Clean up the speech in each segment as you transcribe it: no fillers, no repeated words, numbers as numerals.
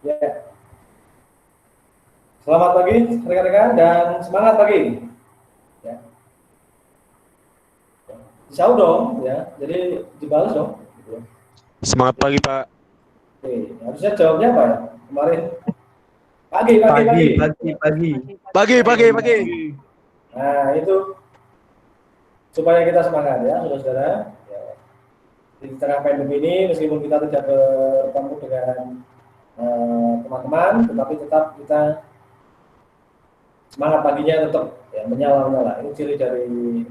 Ya, selamat pagi rekan-rekan dan semangat pagi. Ya, jauh dong, ya. Jadi dibalas dong. Gitu. Semangat pagi, Pak. Oke, harusnya jawabnya apa ya? Kemarin pagi, pagi, Pagi, pagi. pagi, pagi. Pagi, pagi, pagi. Nah, itu supaya kita semangat ya, saudara-saudara. Ya, di tengah pandemi ini, meskipun kita tidak bertemu dengan teman-teman, tetapi tetap kita semangat paginya tetap ya, menyala-nyala. Ini ciri dari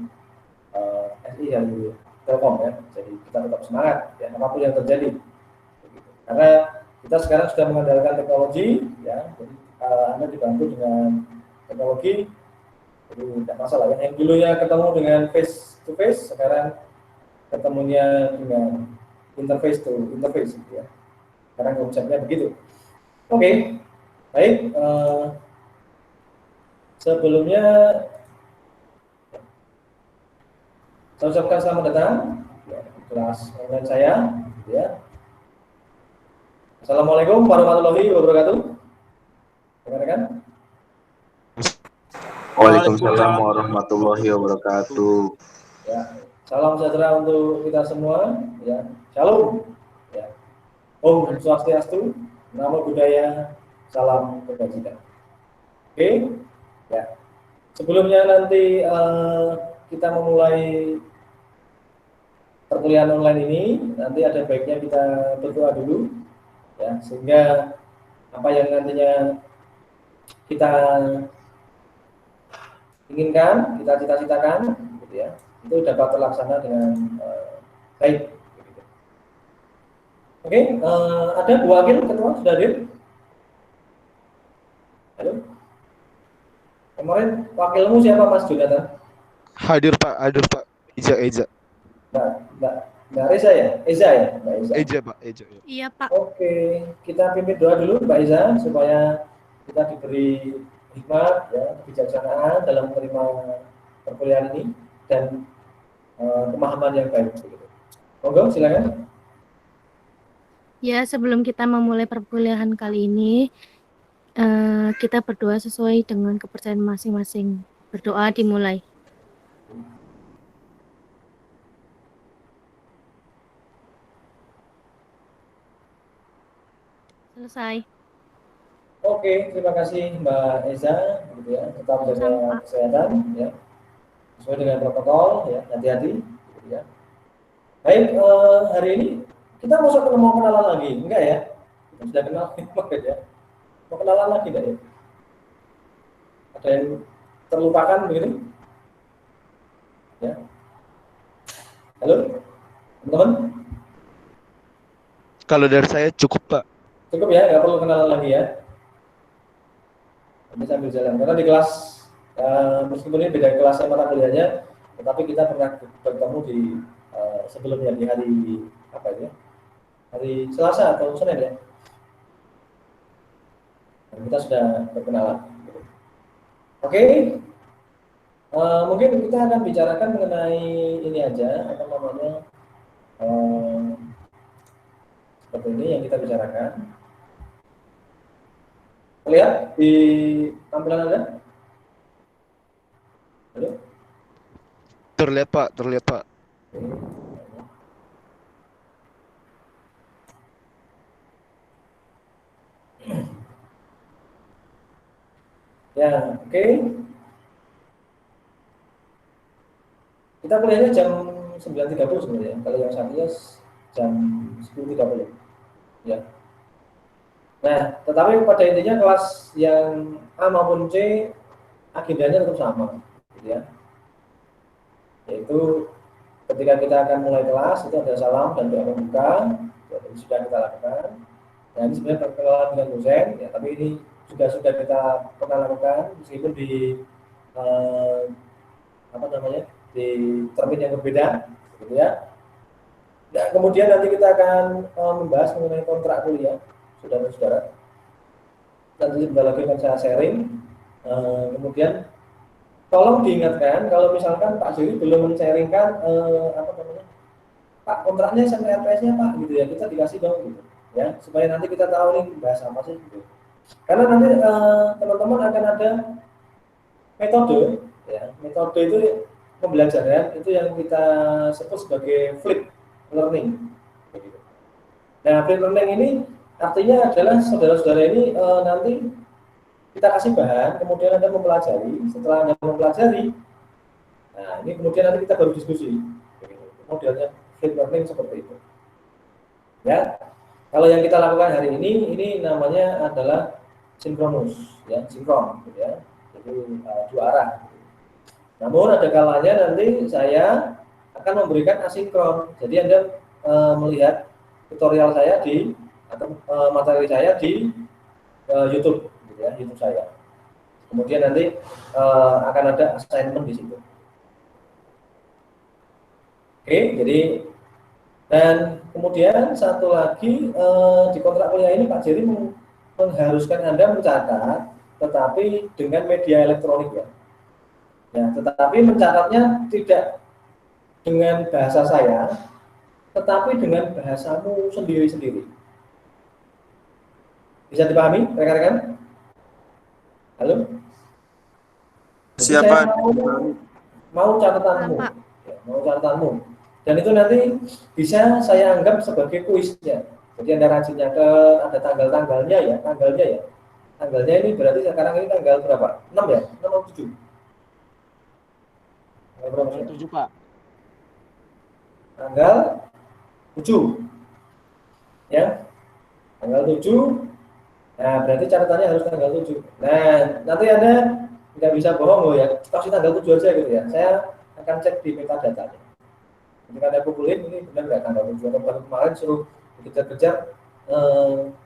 SI dari Telkom ya. Jadi kita tetap semangat ya apapun yang terjadi. Karena kita sekarang sudah mengandalkan teknologi ya. Jadi Anda dibantu dengan teknologi. Jadi tidak masalah ya. Yang dulunya ketemu dengan face to face, sekarang ketemunya dengan interface to interface gitu ya. Sekarang konsepnya begitu. Oke, baik. Sebelumnya saya ucapkan selamat datang ya, di kelas online saya. Ya. Assalamualaikum warahmatullahi wabarakatuh. Rekan-rekan. Waalaikumsalam warahmatullahi wabarakatuh. Ya, salam sejahtera untuk kita semua. Ya, shalom. Ya, Om Swastiastu, Namo Buddhaya, salam kebajikan. Oke, ya. Sebelumnya nanti kita memulai perkuliahan online ini, nanti ada baiknya kita berdoa dulu, ya, sehingga apa yang nantinya kita inginkan, kita cita-citakan, gitu ya, itu dapat terlaksana dengan baik. Gitu. Oke, ada dua wakil ketua sudah hadir. Halo. Kemarin wakilmu siapa Mas Jonathan? Hadir, Pak. Hadir, Pak. Eja. Mbak Reza ya? Eza ya? Mbak Eza. Eja, Pak. Eja. Ya. Iya, Pak. Oke, kita pimpin doa dulu Mbak Eza supaya kita diberi hikmat, ya, kebijaksanaan dalam menerima perkuliahan ini dan pemahaman yang baik. Monggo, silakan. Ya, sebelum kita memulai perkuliahan kali ini, kita berdoa sesuai dengan kepercayaan masing-masing. Berdoa dimulai. Selesai. Oke, terima kasih Mbak Eza, gitu ya. Tetap jaga kesehatan, ya, sesuai dengan protokol, ya, hati-hati, gitu ya. Baik, hari ini kita mau kenalan lagi, enggak ya? Kita sudah kenal, ya. Mau kenalan lagi enggak ya? Ada yang terlupakan begitu? Ya. Halo, teman-teman? Kalau dari saya cukup, Pak. Cukup ya, nggak perlu kenalan lagi ya. Ini sambil jalan. Karena di kelas, meskipun ini beda kelasnya mata kuliahnya, tetapi kita pernah bertemu di sebelumnya di hari apa itu ya? Hari Selasa atau Senin ya. Dan kita sudah berkenalan. Oke, mungkin kita akan bicarakan mengenai ini aja, apa namanya, seperti ini yang kita bicarakan. Lihat di tampilan Anda? Halo? Terlihat, Pak. Terlihat, Pak. Ya, oke. Kita kuliahnya jam 9.30 sebenarnya. Kalau yang satunya jam 10.30. Ya. Nah, tetapi pada intinya kelas yang A maupun C agendanya tetap sama, gitu ya. Yaitu ketika kita akan mulai kelas itu ada salam dan doa pembuka, yang sudah kita lakukan. Nah, ini sebenarnya perkenalan dengan dosen, ya, tapi ini juga sudah kita pernah lakukan meskipun di apa namanya, di termin yang berbeda, gitu ya. Nah, kemudian nanti kita akan membahas mengenai kontrak kuliah, saudara-saudara. Nanti sebentar lagi akan saya sharing. Kemudian tolong diingatkan kalau misalkan Pak Jiri belum men-sharingkan apa namanya, Pak kontraknya sama RPS-nya Pak, gitu ya, kita dikasih dong, gitu. ya, supaya nanti kita tahu nih bahasa apa sih gitu. Karena nanti teman-teman akan ada metode, ya, metode itu pembelajaran itu yang kita sebut sebagai flip learning. Begitu. Nah, flip learning ini artinya adalah saudara-saudara ini nanti kita kasih bahan, kemudian Anda mempelajari. Setelah Anda mempelajari, nah ini kemudian nanti kita baru diskusi. Begitu. Modelnya flip learning seperti itu. Ya, kalau yang kita lakukan hari ini namanya adalah sinkronus, ya, sinkron, gitu ya. Jadi dua arah. Namun ada kalanya nanti saya akan memberikan asinkron. Jadi Anda melihat tutorial saya di atau materi saya di YouTube, gitu ya, YouTube saya. Kemudian nanti akan ada assignment di situ. Oke, jadi dan kemudian satu lagi di kontrak kuliah ini Pak Jerry mengharuskan Anda mencatat, tetapi dengan media elektronik ya. Ya, tetapi mencatatnya tidak dengan bahasa saya, tetapi dengan bahasamu sendiri-sendiri. Bisa dipahami, rekan-rekan? Halo? Siapa? Mau catatanmu, ya, mau catatanmu. Dan itu nanti bisa saya anggap sebagai kuisnya. Jadi Anda rajin nyatet, ada tanggal-tanggalnya ya, tanggalnya ya. Tanggalnya ini berarti sekarang ini tanggal berapa? 6 ya? 6 atau 7? Tanggal 7, Pak. Tanggal 7. Ya. Tanggal 7. Nah, berarti catatannya harus tanggal 7. Nah, nanti Anda nggak bisa bohong loh ya. Kasih tanggal 7 aja gitu ya. Saya akan cek di metadata-nya. Ketika Anda kumpulin ini benar nggak tanggal 7 atau baru kemarin suruh dikejar-kejar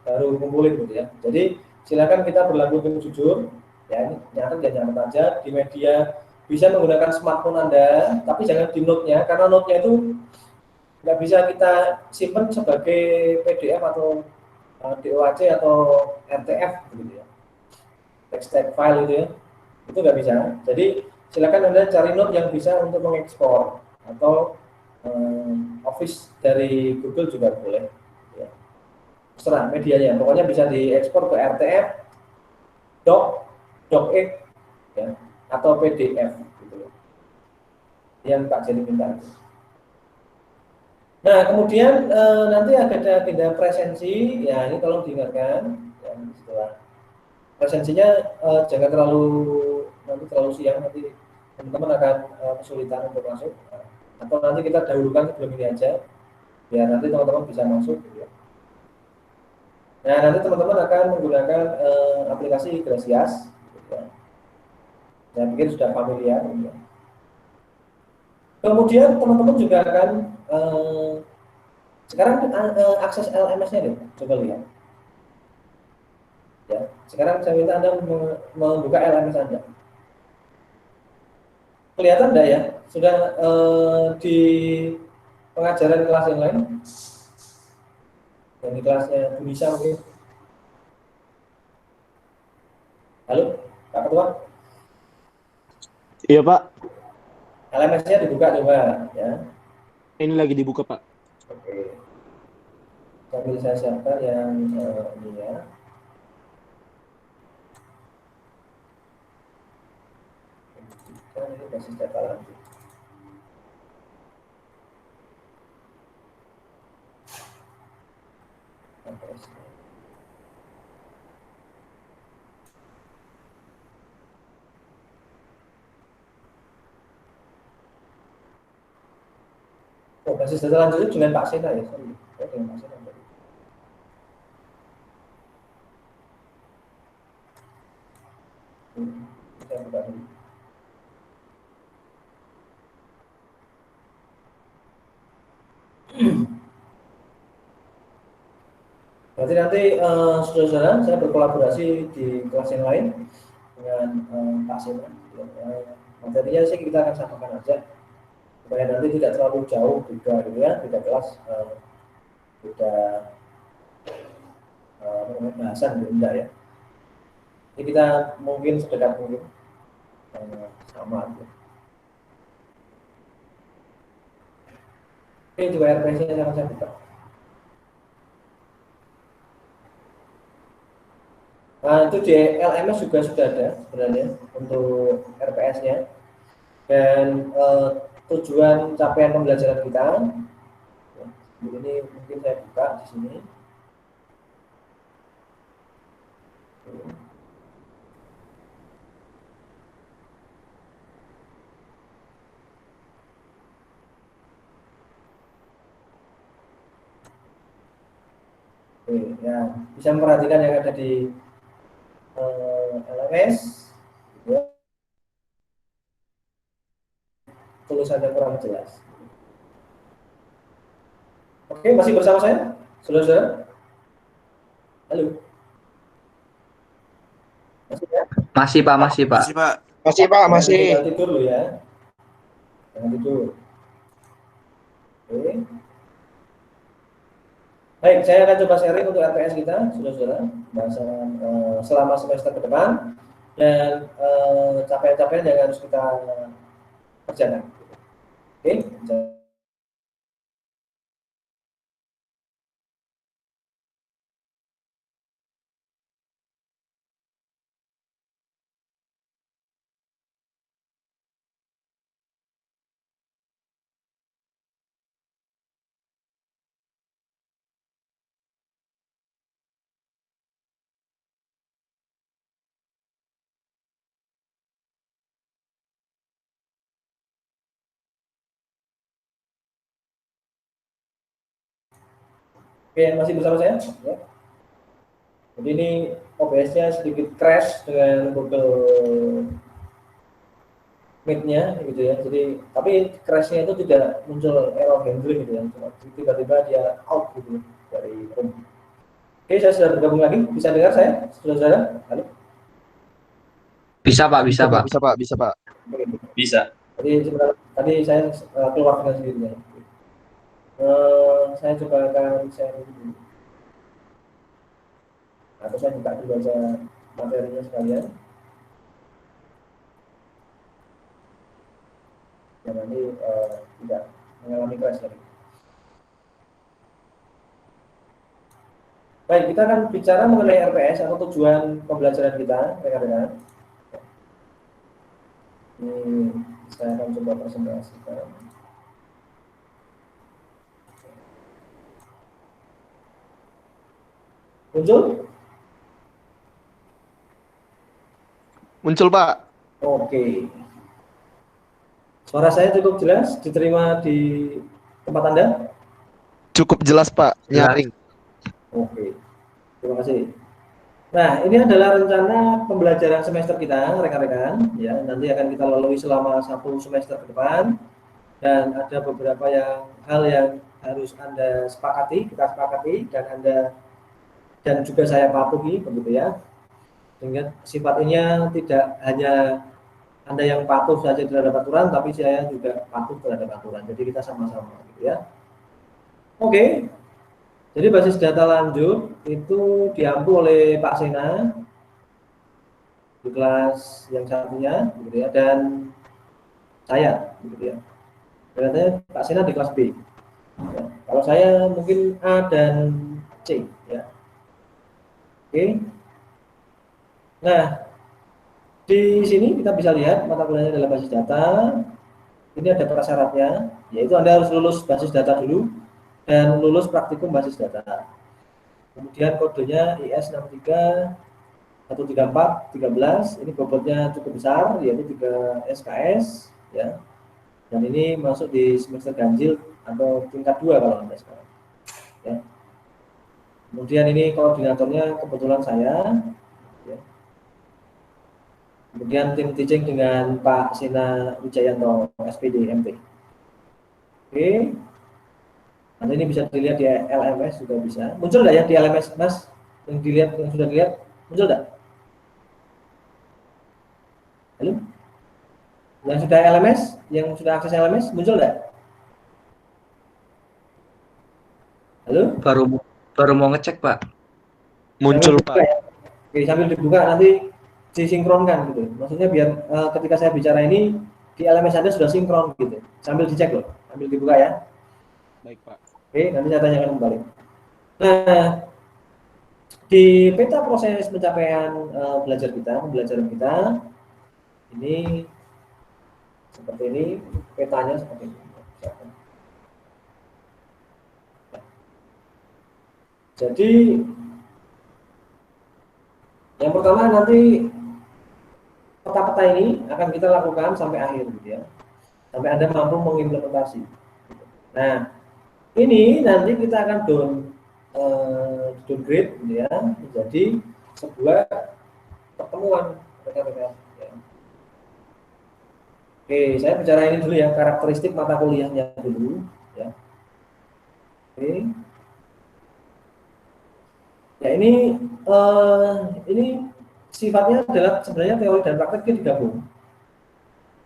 baru kumpulin gitu ya. Jadi silakan kita berlaku jujur ya, ini nyatet ya nyatet aja di media, bisa menggunakan smartphone Anda, tapi jangan di note-nya karena note-nya itu nggak bisa kita simpan sebagai PDF atau DOAC atau RTF gitu ya, text file gitu ya, itu nggak bisa. Jadi silakan Anda cari note yang bisa untuk mengekspor atau Office dari Google juga boleh. Ya. Terserah medianya, pokoknya bisa diekspor ke RTF, docx, ya, atau PDF gitu. Yang Pak Jerry minta. Nah, kemudian nanti ada agenda presensi, ya ini tolong diingatkan. Ya, setelah presensinya jangan terlalu siang, nanti teman-teman akan kesulitan untuk masuk. Atau nanti kita dahulukan sebelum ini aja, biar nanti teman-teman bisa masuk. Gitu ya. Nah, nanti teman-teman akan menggunakan aplikasi Gracias. Gitu ya. Saya pikir sudah familiar. Gitu ya. Kemudian teman-teman juga akan sekarang akses LMS-nya deh, coba lihat. Ya, sekarang saya minta Anda membuka LMS Anda. Kelihatan enggak ya? Sudah di pengajaran kelas yang lain? Dan di kelasnya bisa mungkin. Halo, Pak Ketua? Iya, Pak. LMS-nya dibuka coba ya. Ini lagi dibuka, Pak. Oke. Sambil saya siapkan yang ini ya. Ini basis data lanjut. Oh, basis data lanjut dengan Pak Sena ya, sorry. Dengan Pak Sena. Saya buka dulu. Berarti nanti saudara-saudara saya berkolaborasi di kelas yang lain dengan Pak Sena. Materinya sih kita akan samakan aja supaya nanti tidak terlalu jauh juga gitu ya, tidak kelas tidak bahasan gitu enggak ya. Jadi kita mungkin sedekat mungkin sama gitu. Oke, juga RPC-nya saya buka. Nah, itu di LMS juga sudah ada sebenarnya untuk RPS-nya. Dan tujuan capaian pembelajaran kita, ini mungkin saya buka di sini. Oke, ya, bisa memperhatikan yang ada di LMS, gitu ya. Tulisannya kurang jelas. Oke, masih bersama saya, saudara-saudara? Halo. Masih ya? Masih Pak, masih Pak. Masih Pak. Masih Pak, masih. Jangan tidur lo ya. Jangan tidur. Oke. Baik, saya akan coba sharing untuk RPS kita, saudara-saudara, bahasan selama semester ke depan dan capaian-capaian yang harus kita kerjakan. Oke. Oke, masih bersama saya? Ya. Jadi ini OBS-nya sedikit crash dengan Google Meet-nya gitu ya. Jadi tapi crash-nya itu tidak muncul error handling gitu ya. Cuma tiba-tiba dia out gitu dari room. Oke, saya sudah bergabung lagi. Bisa dengar saya? Saudara-saudara? Halo? Bisa Pak, bisa Pak. Bisa Pak, bisa Pak. Oke. Bisa. Jadi sebentar, tadi saya keluar dengan sendirinya. Saya coba akan share dulu. Atau saya buka dulu aja materinya sekalian. Dan nanti tidak mengalami crash lagi. Baik, kita akan bicara mengenai RPS atau tujuan pembelajaran kita, rekan-rekan. Ini saya akan coba presentasikan. Muncul? Muncul Pak. Oke. Suara saya cukup jelas, diterima di tempat Anda? Cukup jelas Pak, nyaring. Oke, terima kasih. Nah, ini adalah rencana pembelajaran semester kita, rekan-rekan. Ya, nanti akan kita lalui selama 1 semester ke depan. Dan ada beberapa hal yang harus Anda sepakati, kita sepakati, dan juga saya patuhi, begitu ya. Sehingga sifatnya tidak hanya Anda yang patuh saja terhadap aturan, tapi saya juga patuh terhadap aturan. Jadi kita sama-sama, gitu ya. Oke. Jadi basis data lanjut itu diampu oleh Pak Sena di kelas yang satunya, gitu ya, dan saya, gitu ya. Berarti Pak Sena di kelas B. Ya. Kalau saya mungkin A dan C, ya. Oke. Nah, di sini kita bisa lihat mata kuliahnya adalah basis data. Ini ada prasyaratnya, yaitu Anda harus lulus basis data dulu dan lulus praktikum basis data. Kemudian kodenya IS63 134 13. Ini bobotnya cukup besar, yaitu 3 SKS, ya. Dan ini masuk di semester ganjil atau tingkat 2 kalau Anda sekarang. Ya. Kemudian ini koordinatornya kebetulan saya. Ya. Kemudian tim teaching dengan Pak Sena Wijayanto, SPD MT. Oke. Nanti ini bisa dilihat di LMS juga bisa. Muncul nggak ya di LMS, Mas? Yang sudah dilihat, muncul nggak? Halo? Yang sudah LMS, yang sudah akses LMS, muncul nggak? Halo? Baru mau ngecek Pak. Muncul Pak. Ya? Oke, sambil dibuka nanti disinkronkan gitu. Maksudnya biar ketika saya bicara ini di LMS Anda sudah sinkron gitu. Sambil dicek loh, sambil dibuka ya. Baik Pak. Oke, nanti saya tanyakan kembali. Nah, Di peta proses pencapaian pembelajaran kita, ini seperti ini, petanya seperti ini. Jadi yang pertama nanti peta-peta ini akan kita lakukan sampai akhir, gitu ya, sampai Anda mampu mengimplementasi. Nah, ini nanti kita akan downgrade, gitu ya, menjadi sebuah pertemuan rekan-rekan. Ya. Oke, saya bicara ini dulu ya, karakteristik mata kuliahnya dulu, ya. Oke. Ya ini sifatnya adalah sebenarnya teori dan prakteknya digabung,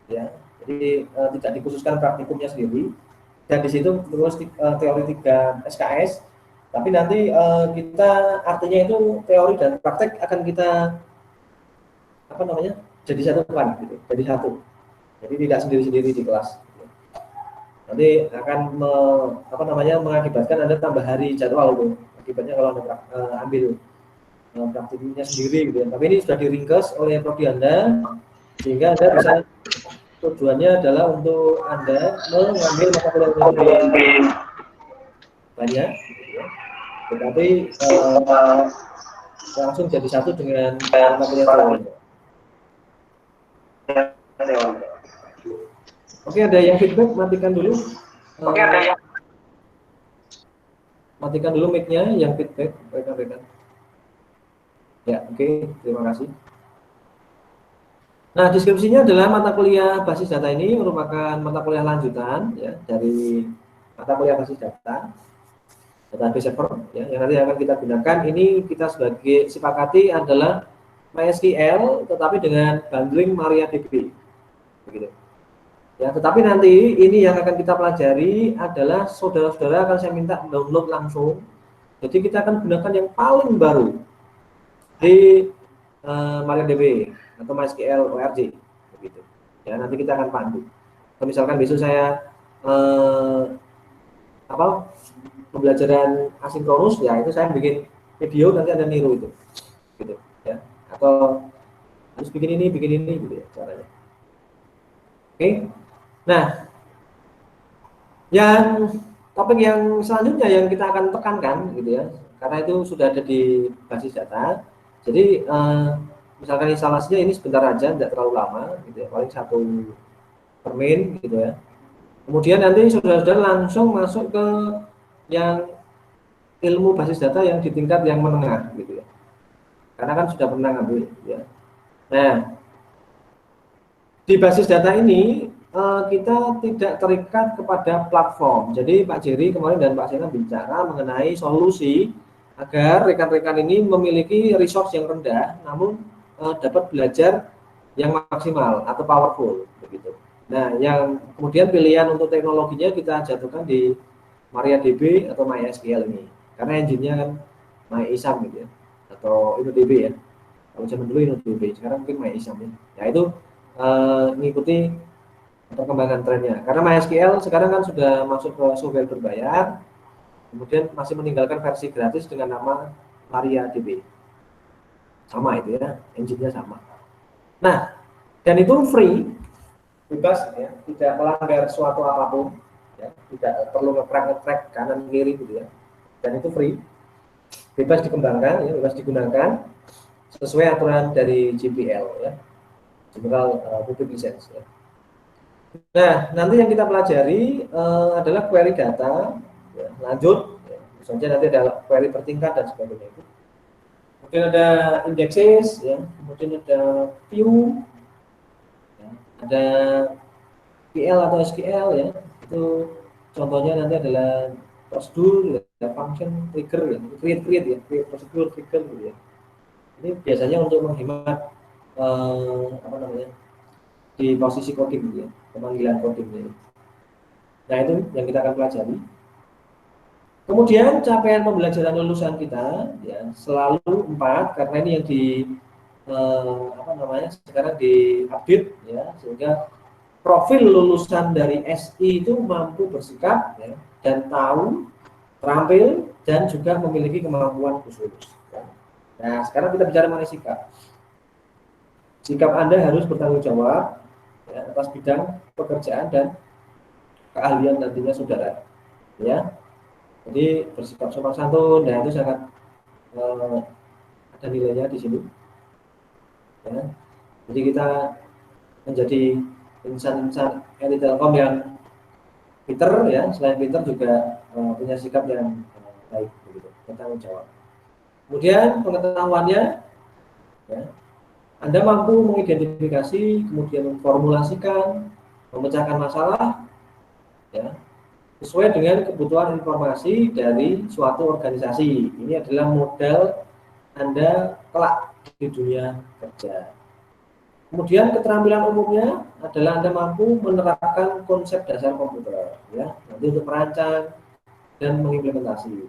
ya. Jadi tidak dikhususkan praktikumnya sendiri, dan di situ terus teori 3 SKS. Tapi nanti kita artinya itu teori dan praktek akan kita jadi satukan, gitu, jadi satu. Jadi tidak sendiri-sendiri di kelas. Nanti akan mengakibatkan Anda tambah hari jadwal itu. Akibatnya kalau Anda ambil praktiknya sendiri, gitu ya. Tapi ini sudah diringkas oleh prodi Anda, sehingga Anda bisa, tujuannya adalah untuk Anda mengambil mata kuliah yang lebih banyak, gitu ya. Tetapi langsung jadi satu dengan mata kuliah teori. Oke, ada yang feedback, matikan dulu. Matikan dulu mic-nya yang feedback, rekan-rekan. Ya, oke, terima kasih. Nah, deskripsinya adalah mata kuliah basis data ini merupakan mata kuliah lanjutan, ya, dari mata kuliah basis data, database server, ya, yang nanti akan kita gunakan. Ini kita sebagai sepakati adalah MySQL, tetapi dengan bundling MariaDB, begitu. Ya, tetapi nanti ini yang akan kita pelajari adalah saudara-saudara akan saya minta download langsung. Jadi kita akan gunakan yang paling baru di MariaDB atau MySQL ORG, begitu. Ya, nanti kita akan pandu. Kalau misalkan besok saya pembelajaran asinkronus, ya itu saya bikin video, nanti ada niru itu, gitu. Ya, atau harus bikin ini, gitu ya caranya. Oke. Nah, yang topik yang selanjutnya yang kita akan tekankan, gitu ya, karena itu sudah ada di basis data. Jadi misalkan instalasinya ini sebentar aja, tidak terlalu lama, gitu ya, paling 1 permin, gitu ya. Kemudian nanti saudara-saudara langsung masuk ke yang ilmu basis data yang di tingkat yang menengah, gitu ya. Karena kan sudah pernah ngambil, ya. Nah, di basis data ini kita tidak terikat kepada platform. Jadi Pak Jerry kemarin dan Pak Sena bicara mengenai solusi agar rekan-rekan ini memiliki resource yang rendah, namun dapat belajar yang maksimal atau powerful, begitu. Nah, yang kemudian pilihan untuk teknologinya kita jatuhkan di MariaDB atau MySQL ini, karena engine-nya kan MyISAM, gitu ya, atau InnoDB ya. Kalau zaman dulu InnoDB, sekarang mungkin MyISAM ya. Ya itu mengikuti perkembangan trennya. Karena MySQL sekarang kan sudah masuk ke software berbayar, kemudian masih meninggalkan versi gratis dengan nama MariaDB. Sama itu ya, engine-nya sama. Nah, dan itu free, bebas ya, tidak melanggar suatu apapun, ya, tidak perlu nge-track kanan kiri, gitu ya. Dan itu free, bebas dikembangkan, ya, bebas digunakan sesuai aturan dari GPL, ya, General Public License. Ya. Nah, nanti yang kita pelajari adalah query data, ya, lanjut, ya, misalnya nanti ada query bertingkat dan sebagainya itu. Kemudian ada indexes, ya, kemudian ada view, ya, ada PL atau SQL, ya, itu contohnya nanti adalah prosedur, ya, function, trigger, ya, create ya, create prosedur, trigger, gitu ya. Ini biasanya untuk menghemat di posisi coding, gitu ya, pemanggilan coding. Nah, itu yang kita akan pelajari. Kemudian capaian pembelajaran lulusan kita, ya, selalu 4, karena ini yang di sekarang diupdate, ya, sehingga profil lulusan dari SI itu mampu bersikap, ya, dan tahu, terampil, dan juga memiliki kemampuan khusus. Ya. Nah, sekarang kita bicara mengenai sikap. Sikap Anda harus bertanggung jawab ya, atas bidang pekerjaan dan keahlian nantinya saudara. Ya, jadi bersikap sopan santun, dan itu sangat ada nilainya di sini. Ya. Jadi kita menjadi insan-insan elit Telkom yang pinter ya, selain pinter juga punya sikap yang baik, begitu, bertanggung jawab. Kemudian pengetahuannya, ya, Anda mampu mengidentifikasi, kemudian memformulasikan, memecahkan masalah, ya, sesuai dengan kebutuhan informasi dari suatu organisasi. Ini adalah modal Anda kelak di dunia kerja. Kemudian keterampilan umumnya adalah Anda mampu menerapkan konsep dasar komputer, ya, nanti untuk merancang dan mengimplementasi.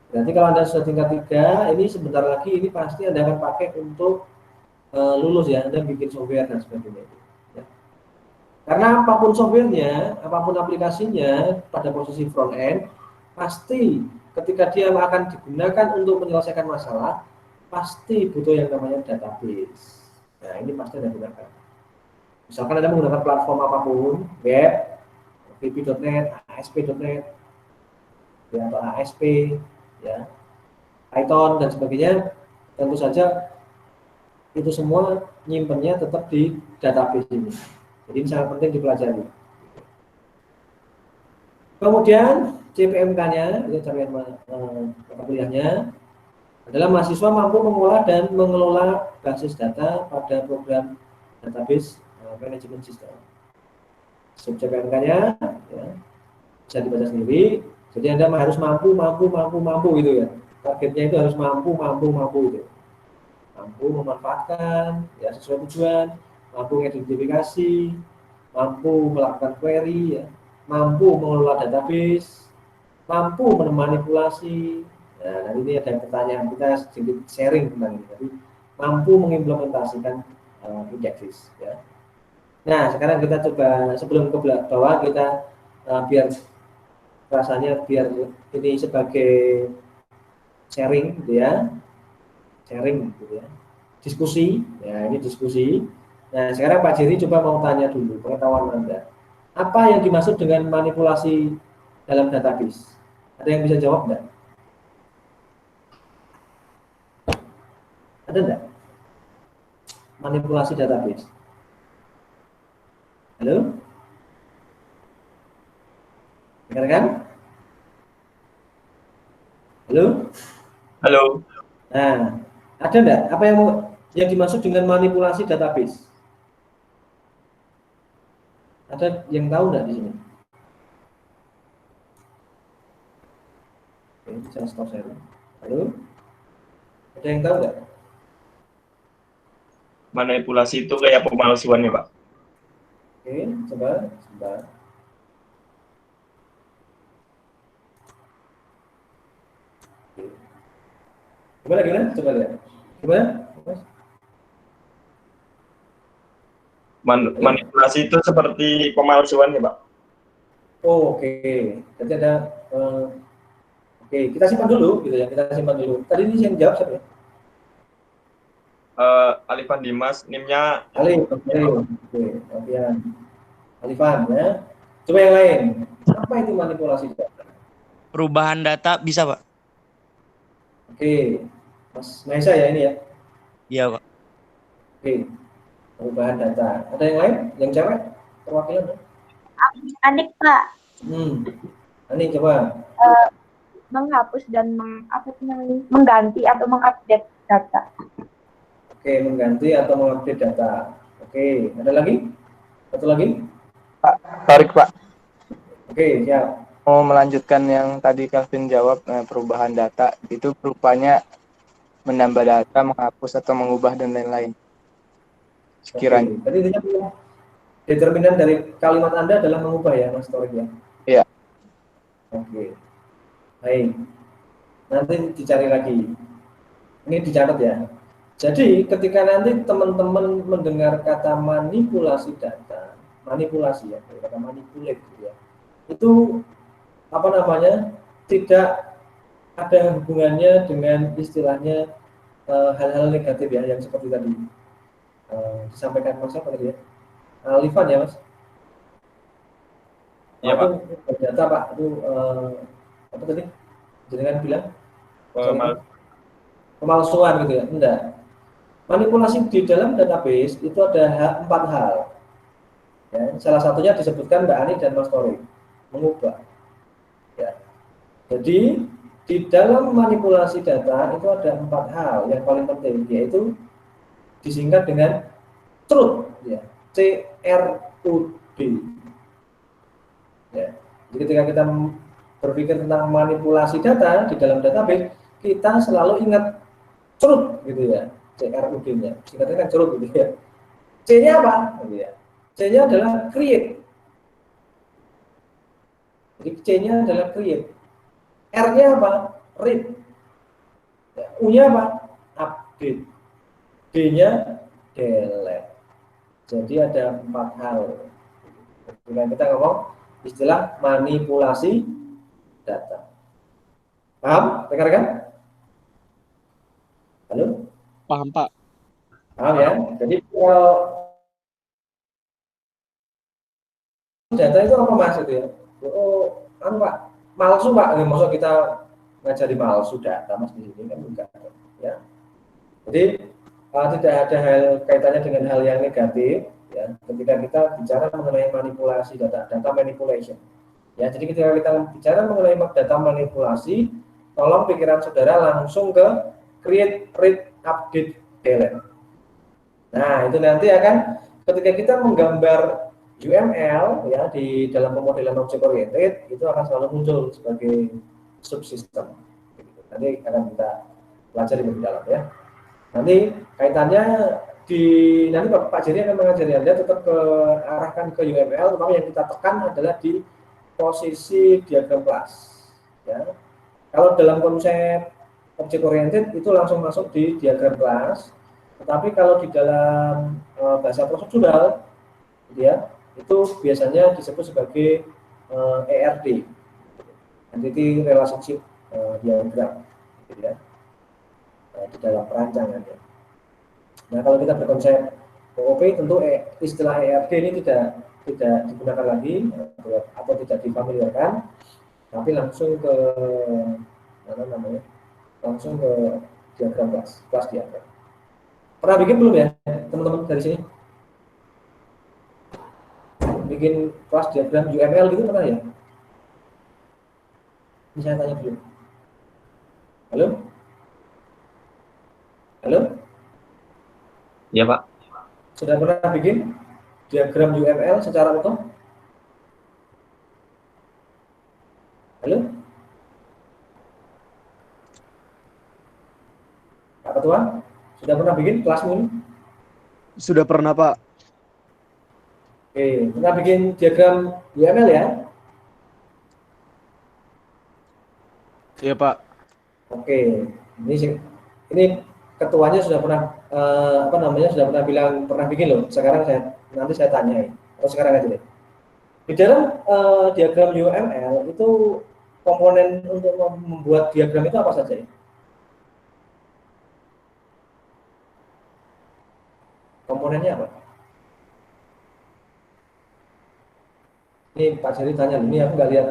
Berarti kalau Anda sudah tingkat 3, ini sebentar lagi ini pasti Anda akan pakai untuk lulus ya, Anda bikin software dan sebagainya. Ya. Karena apapun softwarenya, apapun aplikasinya pada posisi front end, pasti ketika dia akan digunakan untuk menyelesaikan masalah, pasti butuh yang namanya database. Nah, ini pasti Anda gunakan. Misalkan Anda menggunakan platform apapun, web, vb.net, asp.net, ya, atau ASP, ya, Python dan sebagainya, tentu saja itu semua nyimpennya tetap di database ini. Jadi ini sangat penting dipelajari. Kemudian CPMK-nya, itu capaian mata kuliahnya, adalah mahasiswa mampu mengolah dan mengelola basis data pada program database management system. CPMK-nya ya, bisa dibaca sendiri. Jadi Anda harus mampu gitu ya. Targetnya itu harus mampu gitu. Mampu memanfaatkan ya sesuai tujuan, mampu mengidentifikasi, mampu melakukan query ya, mampu mengelola database, mampu memanipulasi. Nah, nanti ini ada pertanyaan, kita sedikit sharing tentang ini. Jadi mampu mengimplementasikan indexes ya. Nah, sekarang kita coba sebelum ke bawah kita biar rasanya biar ini sebagai sharing gitu ya. Sharing gitu ya. Diskusi, ya ini diskusi. Nah, sekarang Pak Jerry coba mau tanya dulu pengetahuan Anda. Apa yang dimaksud dengan manipulasi dalam database? Ada yang bisa jawab enggak? Ada enggak? Manipulasi database. Halo? Dengar kan? Halo? Halo. Nah, ada enggak? Apa yang dimaksud dengan manipulasi database? Ada yang tahu enggak di sini? Oke, saya stop saya. Halo? Ada yang tahu enggak? Manipulasi itu kayak pemalsuan ya, Pak? Oke, coba sebentar. Gimana? Coba lihat. Gimana? Manipulasi itu seperti pemalsuan ya, Pak? Oh, oke. Jadi ada oke, kita simpan dulu gitu ya. Kita simpan dulu. Tadi ini yang jawab siapa ya? Alifan Dimas, NIM-nya Alif, oke, Alifan ya. Coba yang lain. Apa itu manipulasi data? Perubahan data bisa, Pak? Oke, Mas Maisa ya ini ya. Iya, Pak. Oke, perubahan data. Ada yang lain? Yang cewek? Perwakilan ya? Anik, Pak. Anik coba. Menghapus dan mengganti atau mengupdate data. Oke, mengganti atau mengupdate data. Oke, ada lagi? Satu lagi? Pak, Tarik, Pak. Oke, siap. Mau melanjutkan yang tadi Calvin jawab, perubahan data itu berupanya menambah data, menghapus atau mengubah dan lain-lain. Sekiranya. Oke. Tadi intinya determinan dari kalimat Anda adalah mengubah ya, Mas Torik ya? Iya. Oke. Baik. Nanti dicari lagi. Ini dicatat ya. Jadi ketika nanti teman-teman mendengar kata manipulasi data, manipulasi ya, kata manipulate ya, itu apa namanya tidak ada hubungannya dengan istilahnya hal-hal negatif ya, yang seperti tadi disampaikan Mas apa tadi ya? Alifan ya Mas? Iya, Pak. Itu data Pak, itu apa tadi? Jangan bilang pemalsuan gitu ya? Enggak. Manipulasi di dalam database itu ada 4 hal. Ya, salah satunya disebutkan Mbak Ani dan Mas Tori, mengubah. Ya. Jadi di dalam manipulasi data itu ada 4 hal yang paling penting, yaitu disingkat dengan CRUD, ya, CRUD. Ya. Jadi ketika kita berpikir tentang manipulasi data di dalam database, kita selalu ingat CRUD gitu ya, CRUD-nya. Singkatnya kan CRUD gitu ya. C-nya apa? Gitu ya. C-nya adalah create. Jadi C-nya adalah create. R-nya apa? Read. Ya, U-nya apa? Update. D-nya delete. Jadi ada 4 hal. Ketika kita ngomong istilah manipulasi data. Paham, rekan-rekan? Halo? Paham, Pak. Paham ya? Jadi kalau data itu apa Mas itu ya? Oh, anu Pak, palsu Pak. Maksud kita ngajari palsu data Mas di sini kan enggak ya. Jadi tidak ada hal kaitannya dengan hal yang negatif ya. Ketika kita bicara mengenai manipulasi data manipulation. Ya, jadi ketika kita bicara mengenai data manipulasi, tolong pikiran saudara langsung ke create, read, update, delete. Nah, itu nanti akan ketika kita menggambar UML ya di dalam pemodelan object oriented itu akan selalu muncul sebagai subsystem. Nanti akan kita pelajari lebih dalam ya. Nanti kaitannya nanti Pak Jerry akan mengajari Anda tetap arahkan ke UML, tetapi yang kita tekan adalah di posisi diagram kelas. Ya. Kalau dalam konsep object oriented itu langsung masuk di diagram kelas, tetapi kalau di dalam bahasa prosedural, ya itu biasanya disebut sebagai ERD, entity relationship diagram, gitu ya, di dalam perancangan. Ya. Nah kalau kita berkonsep OOP tentu istilah ERD ini tidak digunakan lagi atau tidak difamiliarkan, tapi langsung ke langsung ke diagram kelas diagram. Pernah bikin belum ya teman-teman dari sini? Bikin kelas diagram UML gitu pernah ya? Ini saya tanya dulu. Halo? Halo? Iya Pak. Sudah pernah bikin diagram UML secara utuh? Halo? Pak Ketua, sudah pernah bikin kelas ini? Sudah pernah, Pak. Oke, pernah bikin diagram UML ya? Iya, Pak. Oke, ini ketuanya sudah pernah sudah pernah bilang pernah bikin loh. Sekarang nanti saya tanya. Atau sekarang aja deh. Di dalam diagram UML itu komponen untuk membuat diagram itu apa saja ya? Komponennya apa? Ini Pak Jerry tanya, ini aku nggak lihat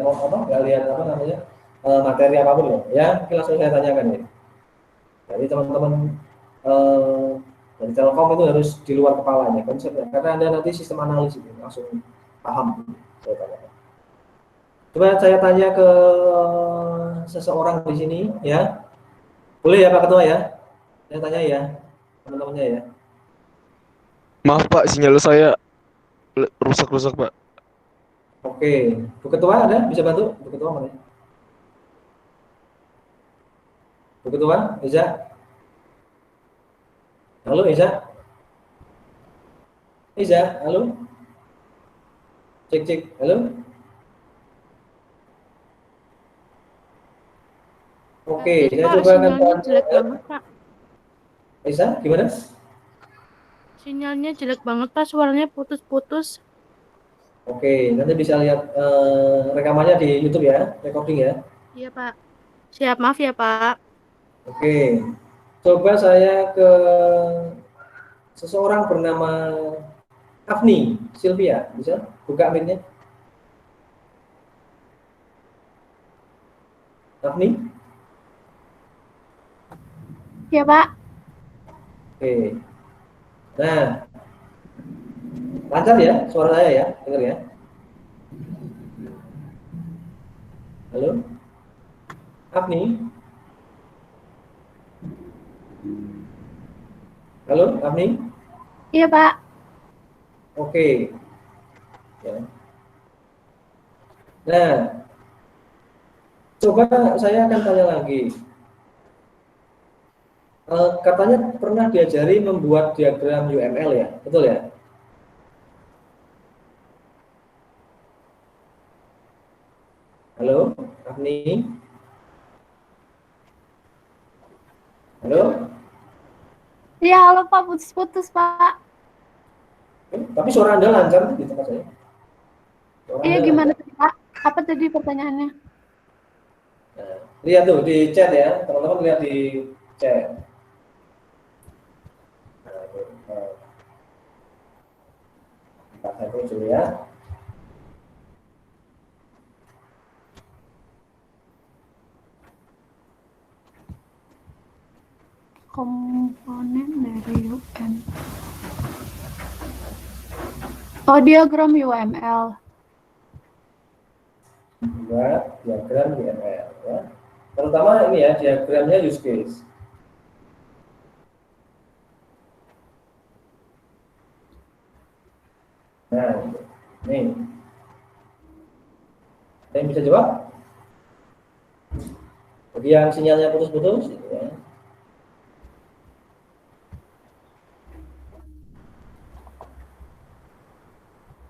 materi apapun loh. Ya, mungkin langsung saya tanyakan ya. Jadi teman-teman dari Telkom itu harus di luar kepalanya konsepnya, karena Anda nanti sistem analisis langsung paham. Saya tanyakan. Coba saya tanya ke seseorang di sini, ya. Boleh ya Pak Ketua ya? Saya tanya ya, teman-temannya ya. Maaf Pak, sinyal saya rusak-rusak Pak. Oke, Bu Ketua ada? Bisa bantu? Bu Ketua mana? Bu Ketua, Eza? Halo Eza? Eza, halo? Cek, halo? Oke, saya coba sinyalnya jelek banget Pak. Eza, gimana? Sinyalnya jelek banget Pak, suaranya putus-putus. Oke, nanti bisa lihat rekamannya di YouTube ya, recording ya. Iya Pak. Siap, maaf ya Pak. Oke, Coba saya ke seseorang bernama Afni Sylvia, bisa buka mic-nya? Afni? Ya, Pak. Oke. Nah, lancar ya suara saya ya, dengar ya. Halo, Afni? Halo, Afni? Iya, Pak. Oke. Ya. Nah, coba saya akan tanya lagi. Katanya pernah diajari membuat diagram UML ya, betul ya? Halo, Afni? Halo? Iya, halo Pak, putus-putus, Pak. Tapi suara Anda lancar di tempat saya. Suara Iya, Anda gimana lancar. tadi, Pak? Apa tadi pertanyaannya? Nah, lihat tuh di chat ya, teman-teman lihat di chat. Nah, itu, saya tulis dulu ya. Komponen dari UML. Oh, diagram UML. Buat diagram UML ya. Terutama ini ya, diagramnya use case. Nah, nih. Ada yang bisa jawab? Bagi yang sinyalnya putus-putus, gitu ya.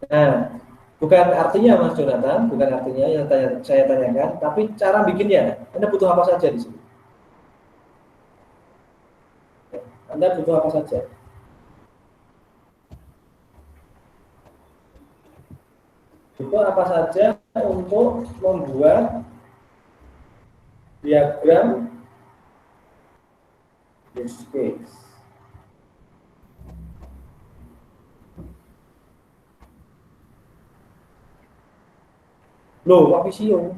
Nah, bukan artinya Mas Jonathan, bukan artinya yang saya tanyakan, tapi cara bikinnya. Anda butuh apa saja di sini? Anda butuh apa saja? Butuh apa saja untuk membuat diagram use case. Loh, Pak Visio.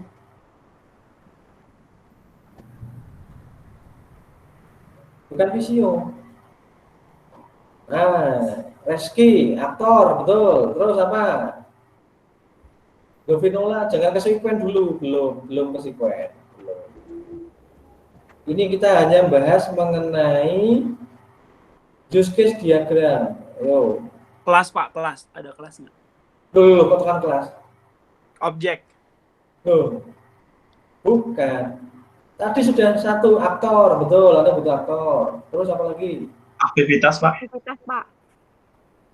Bukan Visio. Nah, Reski, aktor, betul. Terus apa? Govinola, jangan ke sekuen dulu, belum ke sekuen. Ini kita hanya bahas mengenai use case diagram. Ayo. Kelas Pak, kelas. Ada kelasnya. Loh, kok tekan kelas? Objek. Loh, bukan. Tadi sudah satu aktor, betul. Anda butuh aktor. Terus apa lagi? Aktivitas, Pak. Aktivitas, Pak.